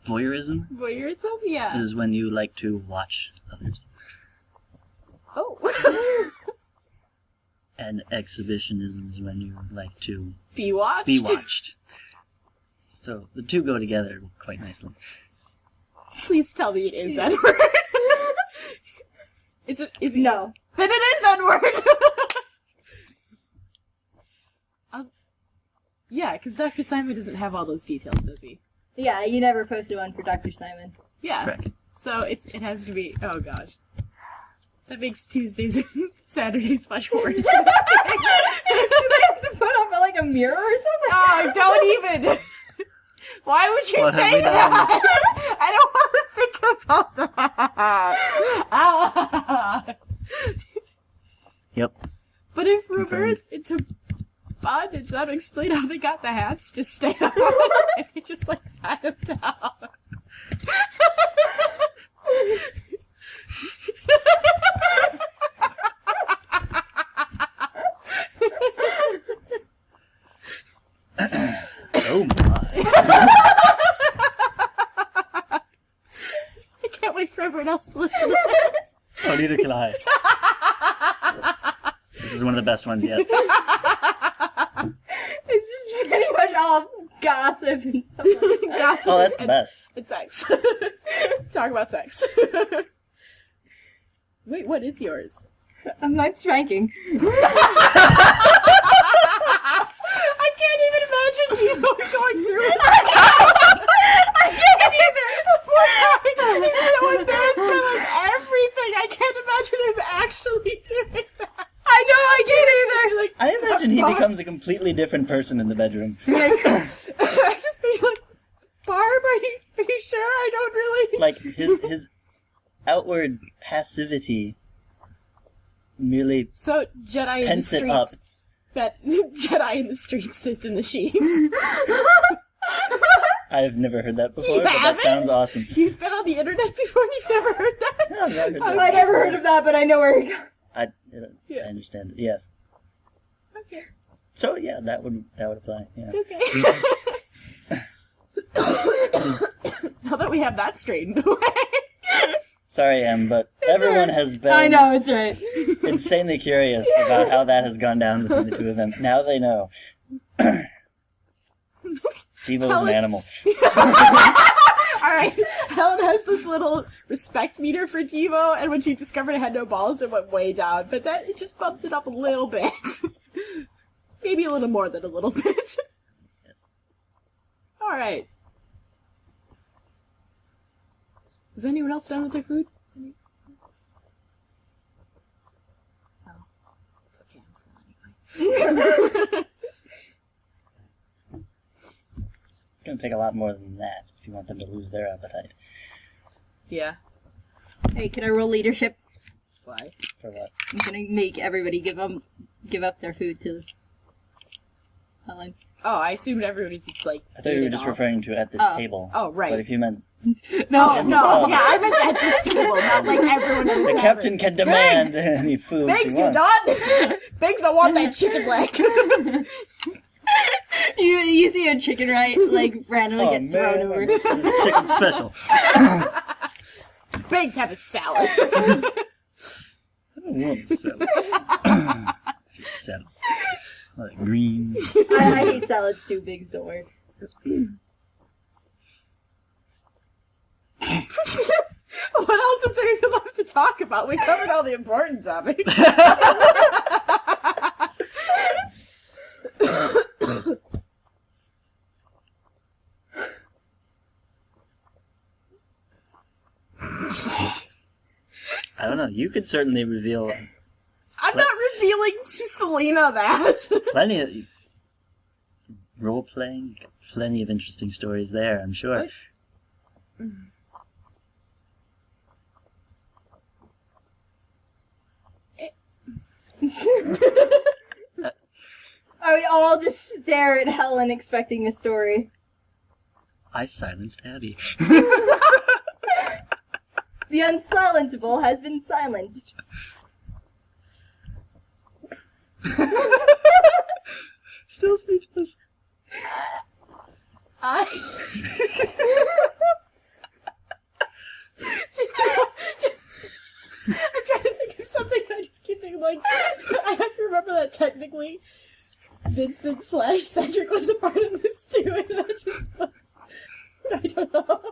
Voyeurism Voyeurism? Yeah. is when you like to watch others. Oh. And exhibitionism is when you like to Be watched? be watched. So the two go together quite nicely. Please tell me it is N-word. Is it? No. Then it is N-word! Yeah, because Dr. Simon doesn't have all those details, does he? Yeah, you never posted one for Dr. Simon. Yeah. Correct. So it has to be. Oh gosh, that makes Tuesdays and Saturdays much more interesting. Do they have to put up like a mirror or something? Oh, don't even. Why would you What have say we done? that? I don't want to think about that. Ah. Yep. But if reverse into bondage, that would explain how they got the hats to stay on. And they just like tied them down. Oh my. I can't wait for everyone else to listen to this. Oh, neither can I. This is one of the best ones yet. It's just pretty much all gossip and stuff like that. Gossip Oh, that's the best. and sex. Talk about sex. Wait, what is yours? I'm spanking. I can't even imagine you going through it. I can't use it! Poor guy. He's so embarrassed by like everything. I can't imagine him actually doing that. I know, I can't either! Like, I imagine he becomes a completely different person in the bedroom. I just be like, Barb, are you sure? I don't really. Like his outward passivity merely So Jedi in the pence it streets. up. That Jedi in the streets sit in the sheets. I've never heard that before, You but that haven't? sounds awesome. You've been on the internet before and you've never heard that? No, I've never heard that. I never heard of that, but I know where he goes. I Yeah. understand it. Yes. Okay. So yeah, that would apply. Yeah. Okay. Now that we have that straightened away. Sorry, Em, but everyone has been I know, it's right. insanely curious about how that has gone down between the two of them. Now they know. Devo's an animal. Alright, Helen has this little respect meter for Devo, and when she discovered it had no balls, it went way down. But it just bumped it up a little bit. Maybe a little more than a little bit. Alright. Is anyone else done with their food? Oh. It's okay, I'm full anyway. It's going to take a lot more than that if you want them to lose their appetite. Yeah. Hey, can I roll leadership? Why? For what? I'm gonna make everybody give up their food to Helen. Oh, I assumed everybody's like. I thought you were just off. referring to at this table. Oh, right. But if you meant... No, yeah, I meant at this table, not like everyone in the The captain can demand any food Biggs, he you wants. done? Biggs, I want that chicken leg. You see a chicken like randomly get thrown over. This is chicken special. Biggs, have a salad. I don't want salad. Salad. Like greens. I hate salads too, Biggs, don't worry. What else is there even left to talk about? We covered all the important topics. I don't know. You could certainly reveal I'm not revealing to Selena that. plenty of role playing. Plenty of interesting stories there, I'm sure. We all just stare at Helen expecting a story. I silenced Abby. The unsilenceable has been silenced. Still speechless. I'm trying to think of something. I just keep thinking, like, I have to remember that technically Vincent / Cedric was a part of this too, and I just, I don't know.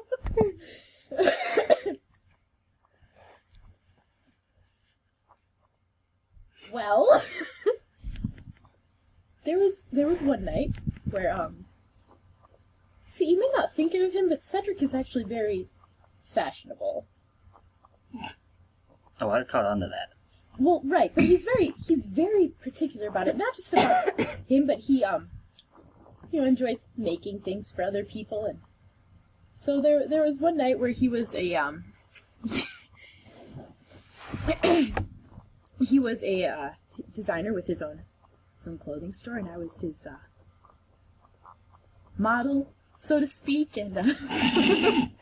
Well, there was one night where, see, you may not think of him, but Cedric is actually very fashionable. Oh, I caught on to that. Well, right, but he's very particular about it. Not just about him, but he enjoys making things for other people, and so there was one night where he was a he was a designer with his own clothing store, and I was his model, so to speak, and and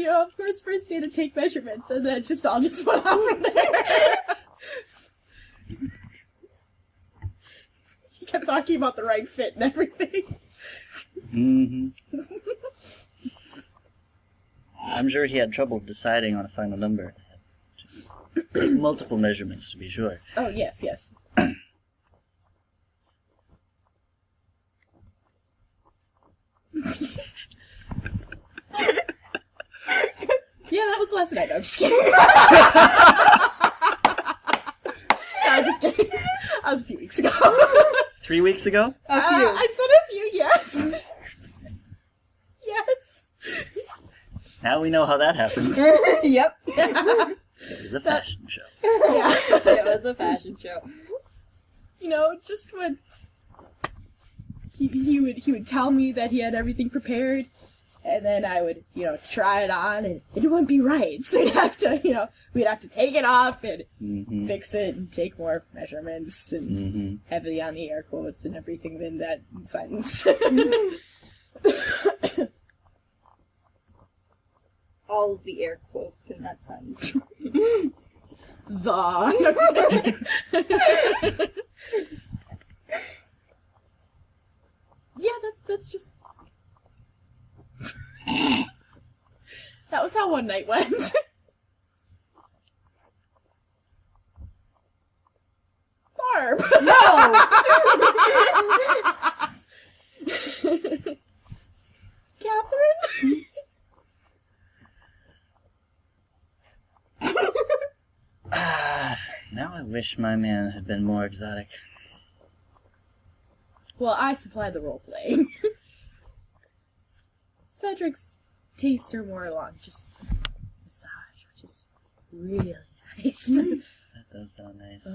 of course, first he had to take measurements, and then all just went on from there. He kept talking about the right fit and everything. Mm-hmm. I'm sure he had trouble deciding on a final number. Take multiple measurements to be sure. Oh, yes, yes. Yeah, that was last night. No, I'm just kidding. No, I'm just kidding. That was a few weeks ago. 3 weeks ago? A few. I said a few, yes. Yes. Now we know how that happened. Yep. It was a fashion show. Yeah. It was a fashion show. Just when he would tell me that he had everything prepared, and then I would, try it on, and it wouldn't be right. So we'd have to take it off and fix it and take more measurements and heavily on the air quotes and everything in that sentence. All of the air quotes in that sentence. Yeah, that's just... That was how one night went. Barb! No! Catherine? I wish my man had been more exotic. Well, I supply the role playing. Cedric's tastes are more along just massage, which is really nice. That does sound nice.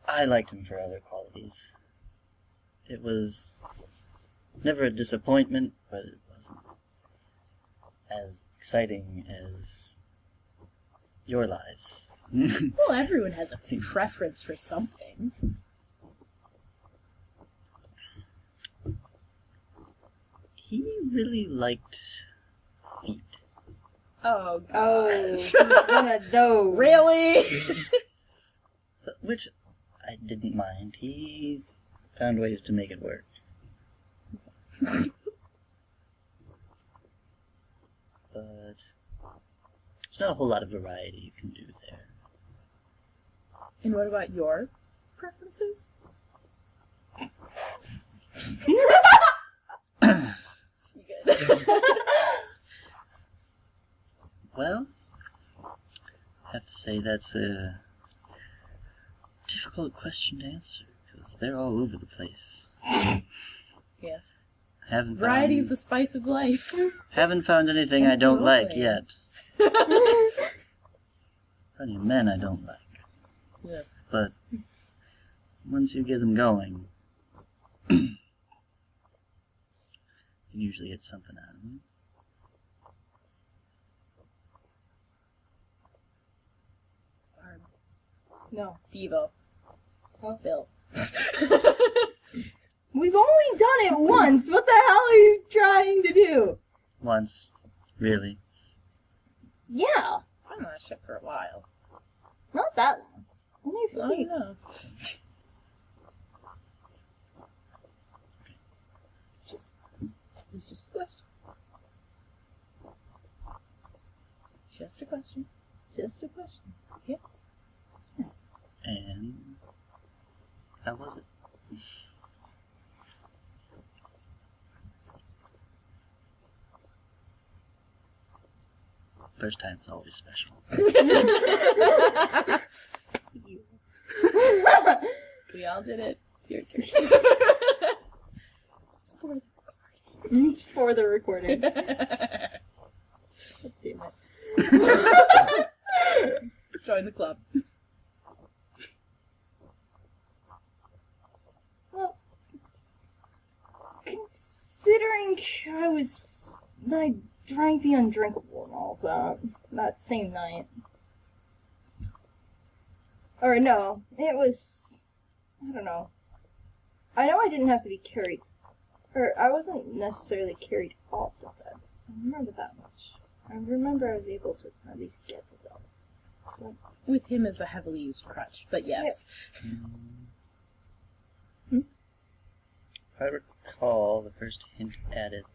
I liked him for other qualities. It was never a disappointment, but it wasn't as exciting as your lives. Well, everyone has a preference for something. He really liked feet. Oh, Oh, gosh. one of those. Really? Which I didn't mind. He found ways to make it work. But there's not a whole lot of variety you can do there. And what about your preferences? It's good. Well, I have to say that's a difficult question to answer, because they're all over the place. Yes. Haven't the spice of life. haven't found anything I don't like yet. Plenty of men I don't like. Yeah. But once you get them going, you usually get something out of them. No. Devo. Spill. We've only done it once. What the hell are you trying to do? Once. Really. Yeah. It's been on that ship for a while. Not that long. Only a few I weeks. know. It was just a question. Just a question. Just a question. Yes. And how was it? First time's always special. We all did it. It's your turn. It's for the recording. It's for the recording. God damn it. Join the club. Well, considering I drank the undrinkable and all of that same night. Or no, it was, I don't know. I know I didn't have to be carried, or I wasn't necessarily carried off the bed. I remember that much. I remember I was able to at least get to the bed. With him as a heavily used crutch, but yes. If I recall, the first hint at it,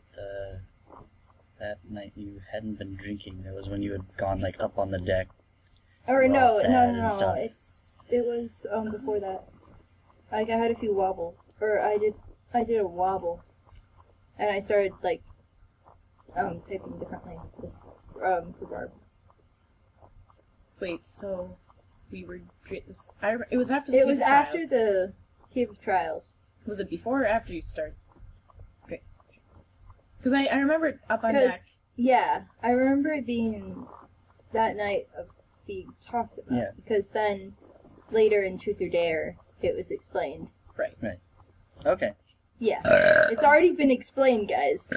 that night you hadn't been drinking. It was when you had gone like up on the deck. Or All no, sad no, and no, stuff. it was before that. Like I had a few wobble, or I did a wobble, and I started like typing differently for Barb. Wait, so we were it was after the It Cave was of after Trials. the Cave of Trials. Was it before or after you started? Okay. Because I remember it up on 'Cause- deck. Yeah, I remember it being that night of being talked about. Yeah. Because then later in Truth or Dare, it was explained. Right. Okay. Yeah, it's already been explained, guys.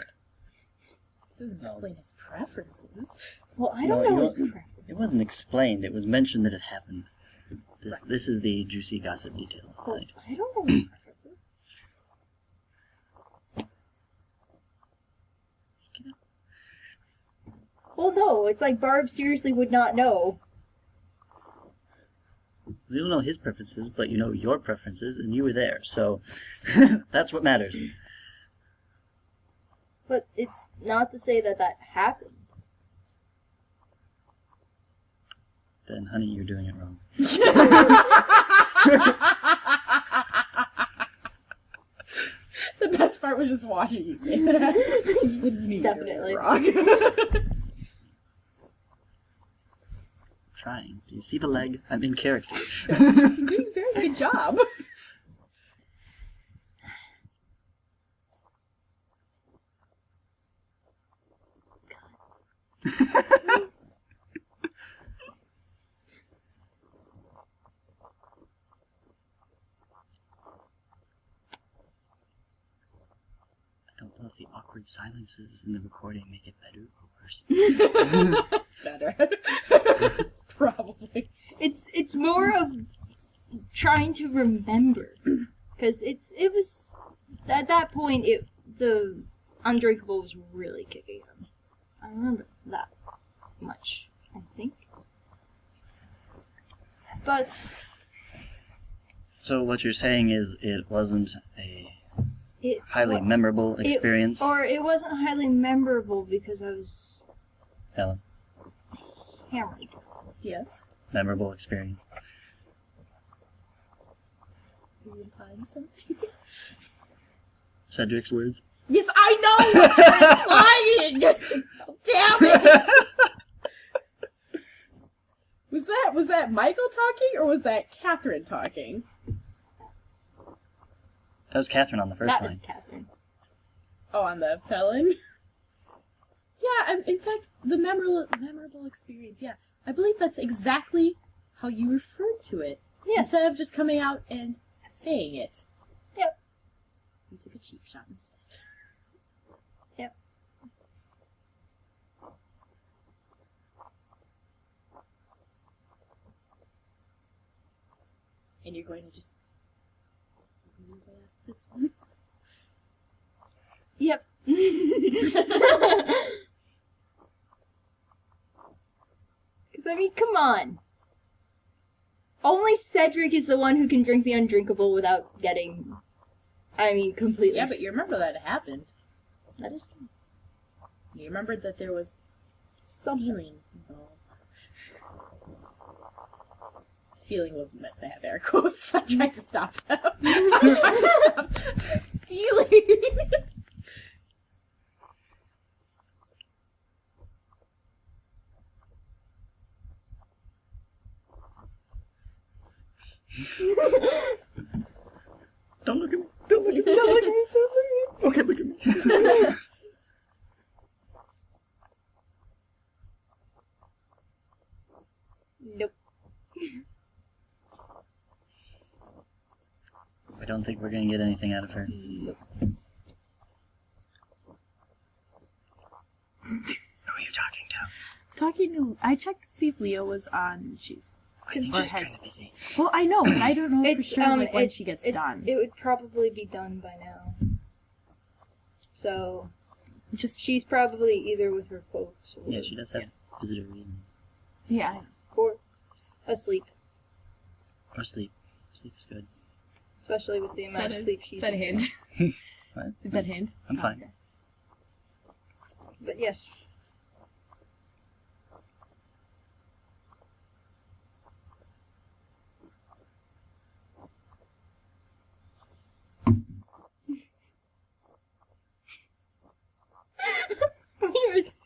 Doesn't No. explain his preferences. Well, I No, don't know you his don't- preference. It wasn't explained. It was mentioned that it happened. This, Right. this is the juicy gossip detail. Well, Right. I don't know his preferences. Well, no, it's like Barb seriously would not know. You don't know his preferences, but you know your preferences, and you were there, so that's what matters. But it's not to say that that happened. Then, honey, you're doing it wrong. The best part was just watching you say that. Definitely. Wrong. trying. Do you see the leg? I'm in character. You're doing a very good job. I don't know if the awkward silences in the recording make it better or worse. Better. Probably. It's more of trying to remember, because it was at that point the undrinkable was really kicking in. I remember that much, I think. But So what you're saying is it wasn't a it highly memorable experience? It wasn't highly memorable because I was Helen, hammered. Yes. memorable experience. Are you implying something? Cedric's words? Yes, I know what you're implying! Damn it! Was that Michael talking, or was that Catherine talking? That was Catherine on the first That was line. Catherine. Oh, on the felon? Yeah, in fact, the memorable experience, yeah. I believe that's exactly how you referred to it. Yes. Instead of just coming out and saying it. Yep. You took a cheap shot instead. Yep. And you're going to just leave this one? Yep. Because, I mean, come on. Only Cedric is the one who can drink the undrinkable without getting, completely... Yeah, but you remember that it happened. That is true. You remembered that there was Something. feeling involved. Feeling wasn't meant to have air quotes. I tried to stop them. I tried to stop feeling. Don't look at me! Don't look at me! Don't look at me! Don't look at me! Okay, look at me! Nope. I don't think we're gonna get anything out of her. Nope. Who are you talking to? Talking to, I checked to see if Leo was on. She's. I think Or she's kind has- of busy. Well, I know, but I don't know for It's, sure like when it- she gets it- done. It would probably be done by now. So, Just she's probably either with her folks or, Yeah, she does have visitor reading. yeah. or asleep. Or sleep. Sleep is good. Especially with the amount of sleep she's Is that a hint? What? Is that a hint? I'm fine. Okay. But yes.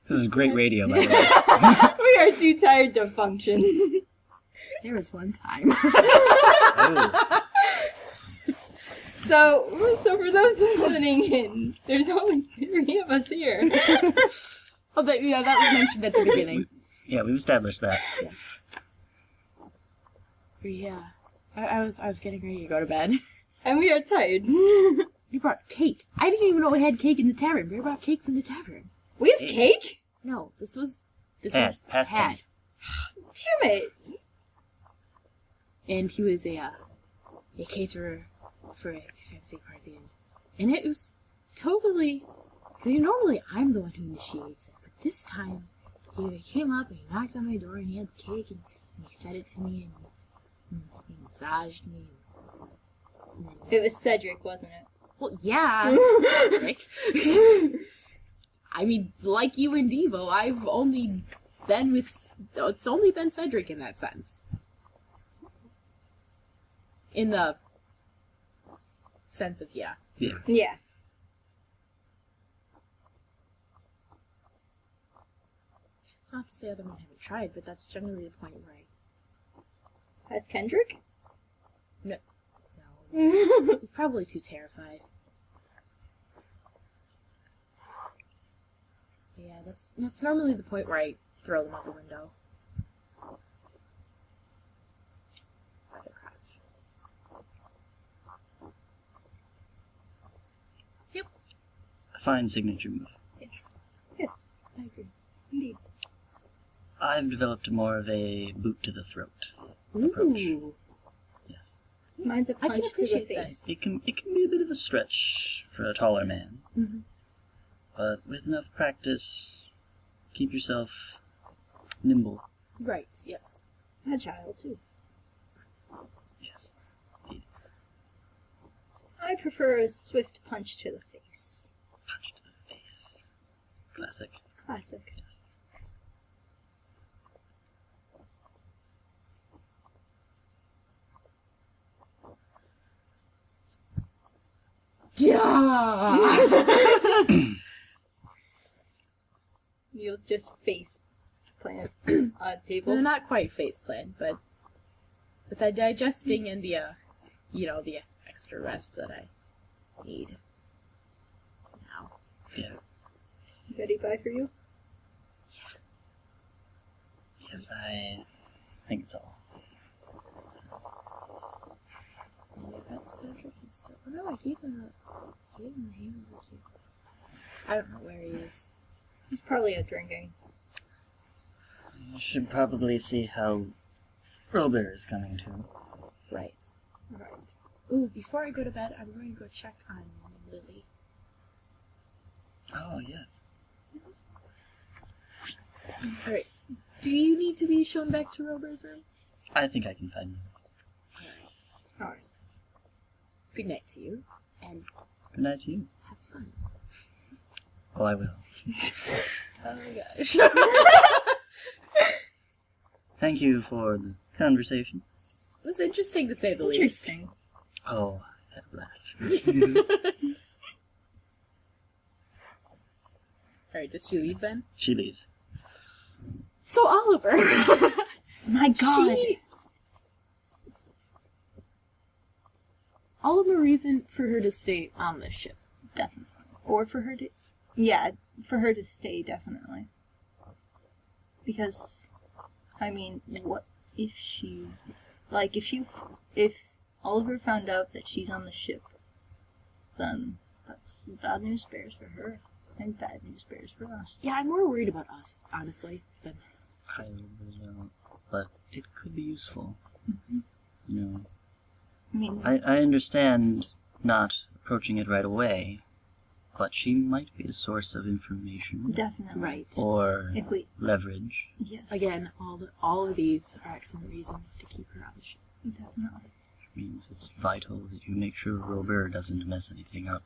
This is great radio, by the way. We are too tired to function. There was one time. Oh. So for those listening in, there's only 3 of us here. Oh, that was mentioned at the beginning. Yeah, we've established that. Yeah. I was getting ready to go to bed. And we are tired. You brought cake. I didn't even know we had cake in the tavern. We brought cake from the tavern. We have cake? No, this was Past Pat. tense. Damn it. And he was a caterer for a fancy party, and it was totally. Because normally I'm the one who initiates it, but this time he came up and he knocked on my door and he had the cake and he fed it to me and he massaged me. And then, It was Cedric, wasn't it? well, yeah, Cedric. I mean, like you and Devo, I've only been with. It's only been Cedric in that sense. In the sense of, yeah. Yeah. It's not to say other men haven't tried, but that's generally the point where I Has Kendrick? No. He's probably too terrified. Yeah, that's normally the point where I throw them out the window. Feather crouch. Yep. A fine signature move. Yes. Yes, I agree. Indeed. I've developed more of a boot to the throat approach. Ooh. Yes. Mine's a I can punch to the appreciate that. face. It can be a bit of a stretch for a taller man, Mm-hmm. but with enough practice, keep yourself nimble. Right. Yes. Agile, too. Yes. Indeed. I prefer a swift punch to the face. Punch to the face. Classic. Classic. Yes. Yeah. You'll just face plant on a table. Well, not quite faceplant, but with the digesting and the, the extra rest that I need now. Yeah. Ready by for you? Yes, I think it's all. Yeah, that's Cedric is still. Oh no, I gave him the hammer cube. I don't know where he is. He's probably out drinking. You should probably see how Robert is coming to. Right. Alright. Ooh, before I go to bed, I'm going to go check on Lily. Oh, yes. Alright. Do you need to be shown back to Robert's room? I think I can find him. Alright. Good night to you, and Good night to you. have fun. Oh, I will. Oh my gosh. Thank you for the conversation. It was interesting to say the least. Interesting. Oh, at last. Alright, does she leave then? She leaves. So Oliver. My god! All of a reason for her to stay on this ship. Definitely. Or for her to... Yeah, for her to stay, definitely. Because, I mean, what if she... Like, if Oliver found out that she's on the ship, then that's bad news bears for her, and bad news bears for us. Yeah, I'm more worried about us, honestly. Than... I as well. But it could be useful. Mm-hmm. You know, I mean, I understand not approaching it right away, but she might be a source of information. definitely. Right. Or If we... leverage. Yes. Again, all of these are excellent reasons to keep her on the ship. Definitely. Which means it's vital that you make sure Robert doesn't mess anything up.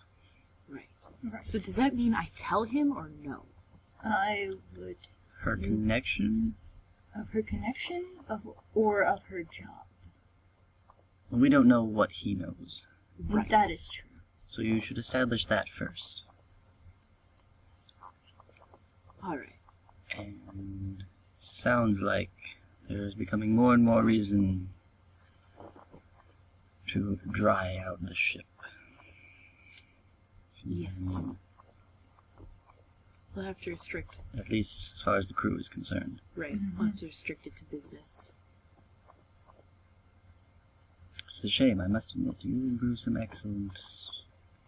Right. Right. So does that mean I tell him or no? I would... Her connection? Of her connection, or of her job. We don't know what he knows. Right. That is true. So you should establish that first. Alright. And it sounds like there's becoming more and more reason to dry out the ship. Yes. We'll have to restrict. At least as far as the crew is concerned. Right. We'll have to restrict it to business. It's a shame, I must admit. You brew some excellent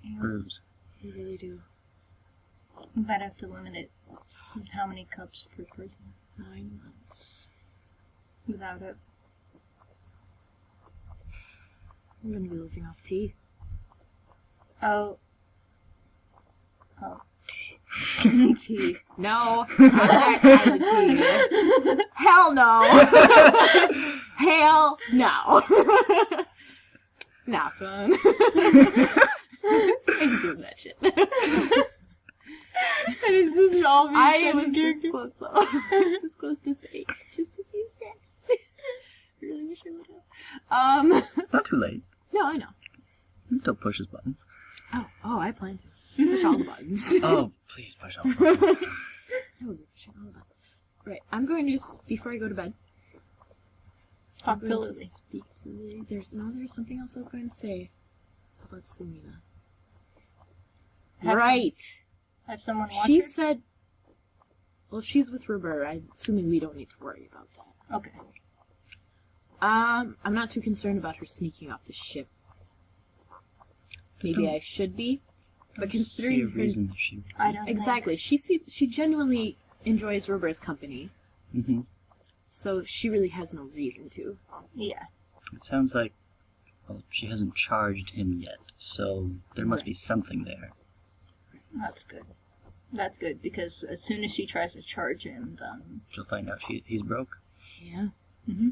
Yeah. brews. We really do. We might have to limit it. How many cups per person? 9 months. Without it. I'm gonna be living off tea. Oh. Tea. No. Not that kind of tea. Hell no. Hell no. Nah, son. I ain't doing that shit. Is this all I was this close though. This close to say. Just to see his reaction. I really wish I would have. Not too late. No, I know. You still push his buttons. Oh, I plan to. Push all the buttons. Oh, please push all the buttons. I will be pushing all the buttons. Right, I'm going to, before I go to bed, Talk I'm to going Lily. Speak to Lily. There's something else I was going to say about Selena. Have someone watch She her? said, well, if she's with Roberta, I'm assuming we don't need to worry about that. Okay. I'm not too concerned about her sneaking off the ship. Maybe I should be, but considering her... reason she... I don't Exactly. She genuinely enjoys Roberta's company, Mm-hmm. so she really has no reason to. Yeah. It sounds like, well, she hasn't charged him yet, so there must be something there. That's good. That's good, because as soon as she tries to charge him, then... She'll find out he's broke. Yeah. Mm-hmm.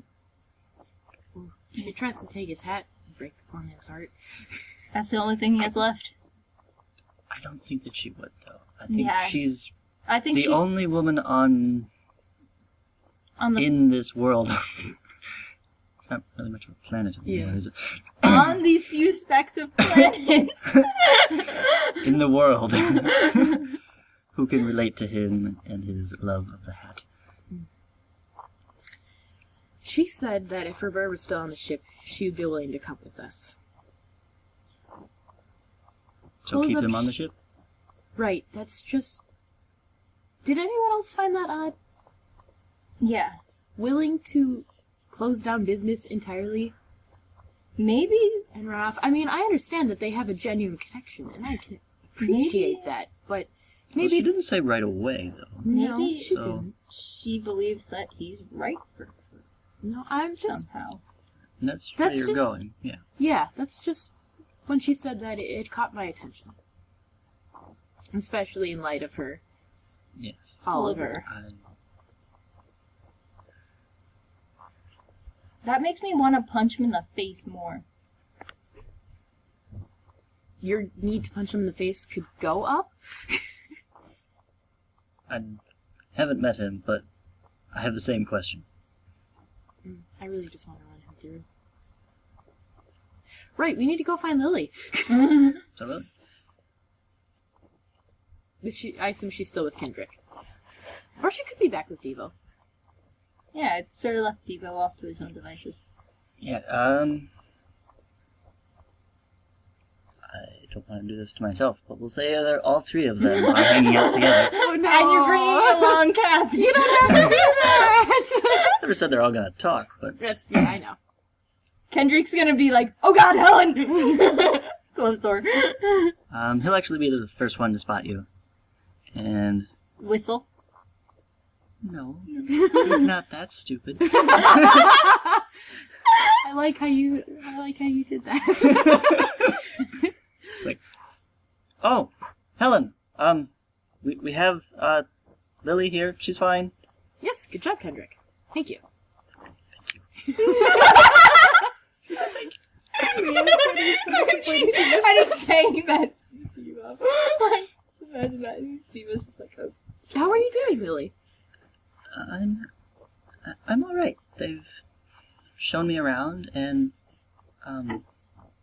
Well, she tries to take his hat and break the cornet's heart. That's the only thing he has left. I don't think that she would, though. I think Yeah. she's I think the only woman in this world. It's not really much of a planet anymore, Yeah. is it? on these few specks of planet. In the world. Who can relate to him and his love of the hat. She said that if Roberta was still on the ship, she would be willing to come with us. So Close keep up him on the ship? Right, that's just... Did anyone else find that odd? Yeah. Willing to close down business entirely Maybe. and run off? I mean, I understand that they have a genuine connection, and I can appreciate that, but Well, maybe she it's... didn't say right away, though. No, Maybe she so- didn't. She believes that he's right for her No, I'm just... somehow. And that's where That's you're just- going, yeah. Yeah, that's just when she said that it caught my attention. Especially in light of her Yes. Oliver. That makes me want to punch him in the face more. Your need to punch him in the face could go up? I haven't met him, but I have the same question. I really just want to run him through. Right, we need to go find Lily. So really? I assume she's still with Kendrick. Or she could be back with Devo. Yeah, it sort of left Devo off to his own devices. Yeah, I don't want to do this to myself, but we'll say that all three of them are hanging out together. Oh no! And you're bringing along Kathy. You don't have to do that! I never said they're all gonna talk, but Yeah, I know. Kendrick's gonna be like, "Oh God, Helen!" Close door. he'll actually be the first one to spot you. And Whistle. no, he's not that stupid. I like how you did that. Like, oh, Helen, we have Lily here. She's fine. Yes, good job, Kendrick. Thank you. I didn't say that. Devo. Like, imagine that. Devo's just like, oh. How are you doing, Lily? I'm all right. They've shown me around, and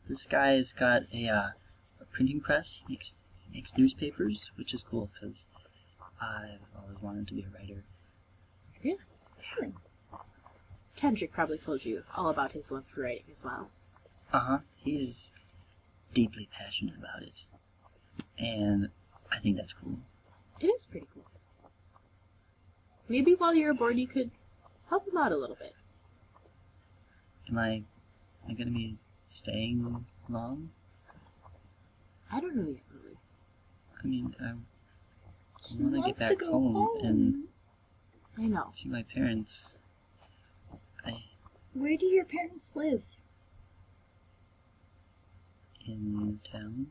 this guy's got a printing press. He makes newspapers, which is cool because I've always wanted to be a writer. Really? Kendrick probably told you all about his love for writing as well. He's deeply passionate about it, and I think that's cool. It is pretty cool. Maybe while you're aboard, you could help him out a little bit. Am I gonna be staying long? I don't know yet, Lily. I mean, I He want to get wants to back go home and I know. see my parents. Where do your parents live? In town.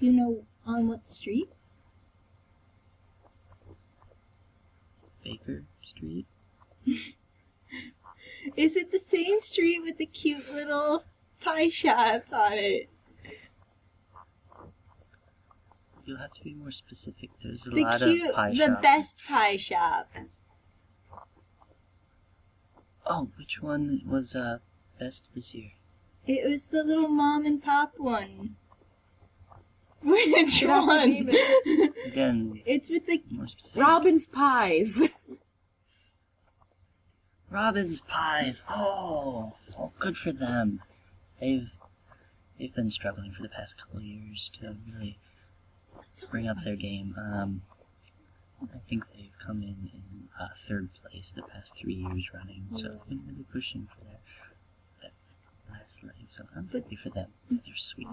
Do you know on what street? Baker Street. Is it the same street with the cute little pie shop on it? You'll have to be more specific. There's a The lot cute, of pie the shops. best pie shop. Oh, which one was best this year? It was the little mom and pop one. Which You'd have to one? name it. It's with the More specific. Robin's Pies. Robin's pies. Oh, good for them. They've been struggling for the past couple of years to really bring up their game. I think they've come in third place the past 3 years running, so I've been really pushing for that last leg. So I'm happy for them. They're sweet.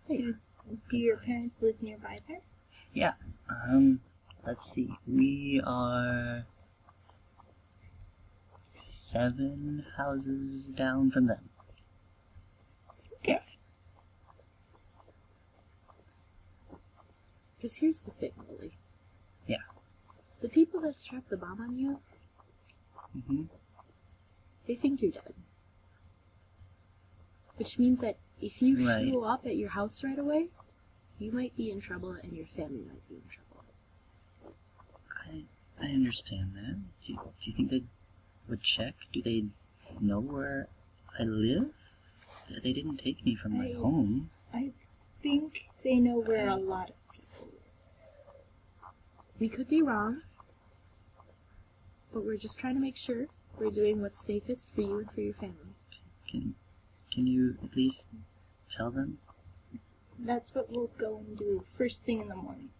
Do your parents live nearby there? Yeah. Let's see. We are 7 houses down from them. Okay. Because here's the thing, Lily. Yeah. The people that strapped the bomb on you, they think you're dead. Which means that if you show up at your house right away, you might be in trouble and your family might be in trouble. I understand that. Do you think they would check? Do they know where I live? They didn't take me from my home. I think they know where a lot of people live. We could be wrong, but we're just trying to make sure we're doing what's safest for you and for your family. Can you at least tell them? That's what we'll go and do first thing in the morning.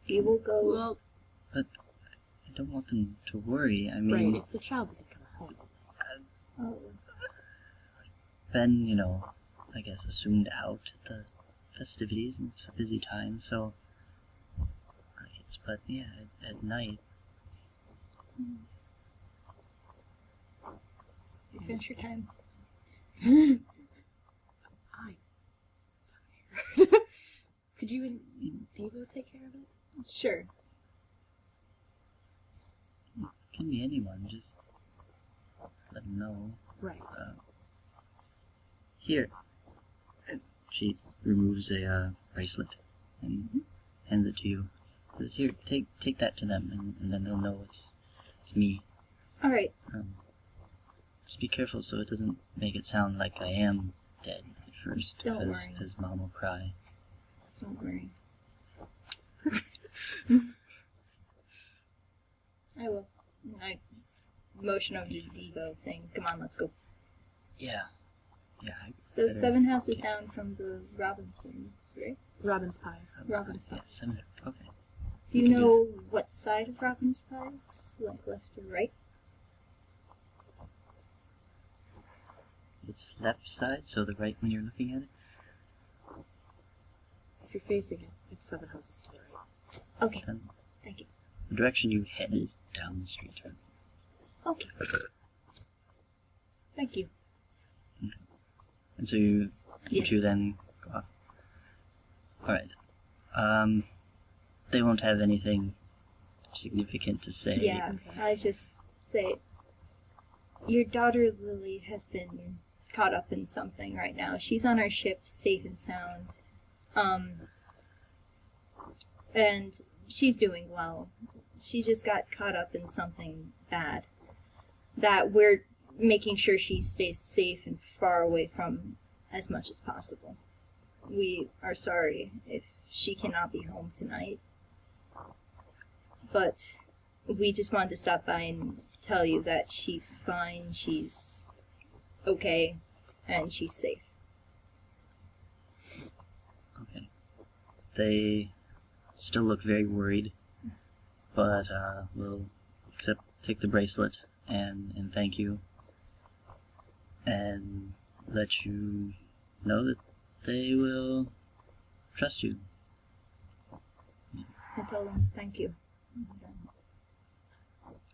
We will go... Well, but I don't want them to worry. I mean... Right, if the child doesn't come home. Ben, I guess assumed out at the festivities, and it's a busy time, so... But yeah, at night... Adventure time. I'm tired. Could you and Devo take care of it? Sure. It can be anyone, just let them know. Right. Here. She removes a bracelet and hands it to you. Says, here, take that to them, and then they'll know it's me. Alright. Just be careful so it doesn't make it sound like I am dead at first. Don't worry. Because Mom will cry. Don't worry. I will. I motion over to Devo saying, come on, let's go. Yeah. So 7 houses down from the Robinsons, right? Robin's pies. Robin's Yeah, Pies. okay. Do you know what side of Robin's Pies? Like left or right? It's left side, so the right when you're looking at it? If you're facing it, it's 7 houses to the right. Okay, Then thank you. the direction you head is down the street. Right? Okay. Thank you. And so you Yes. two then go off. Alright. They won't have anything significant to say. Yeah, Okay. I just say, your daughter Lily has been caught up in something right now. She's on our ship, safe and sound. And she's doing well. She just got caught up in something bad that we're making sure she stays safe and far away from as much as possible. We are sorry if she cannot be home tonight, but we just wanted to stop by and tell you that she's fine, she's okay, and she's safe. Okay. They still look very worried, but will take the bracelet and thank you, and let you know that they will trust you. I told them thank you.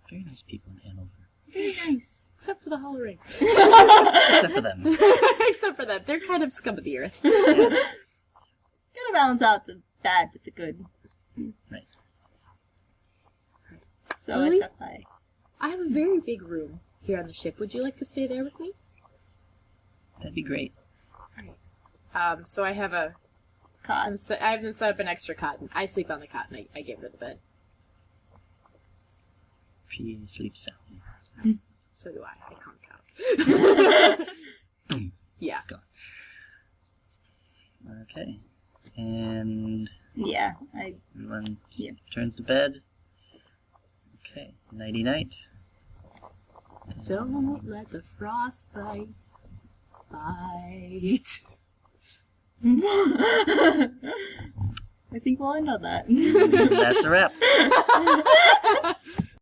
Very nice people in Hanover. Very nice. Except for the Hollow Ring. Except for them. Except for that. They're kind of scum of the earth. Gotta balance out the bad with the good. Right. So Really? I stopped by. I have a very big room here on the ship. Would you like to stay there with me? That'd be great. So I have a... Cot. I have them set up an extra cot, and I sleep on the cot, and I give her the bed. She sleeps sound. So do I. I conk out. Yeah. Go. Okay. And Yeah, everyone Yeah. turns to bed. Okay, nighty-night. Don't let the frostbite bite. I think we'll end on that. That's a wrap.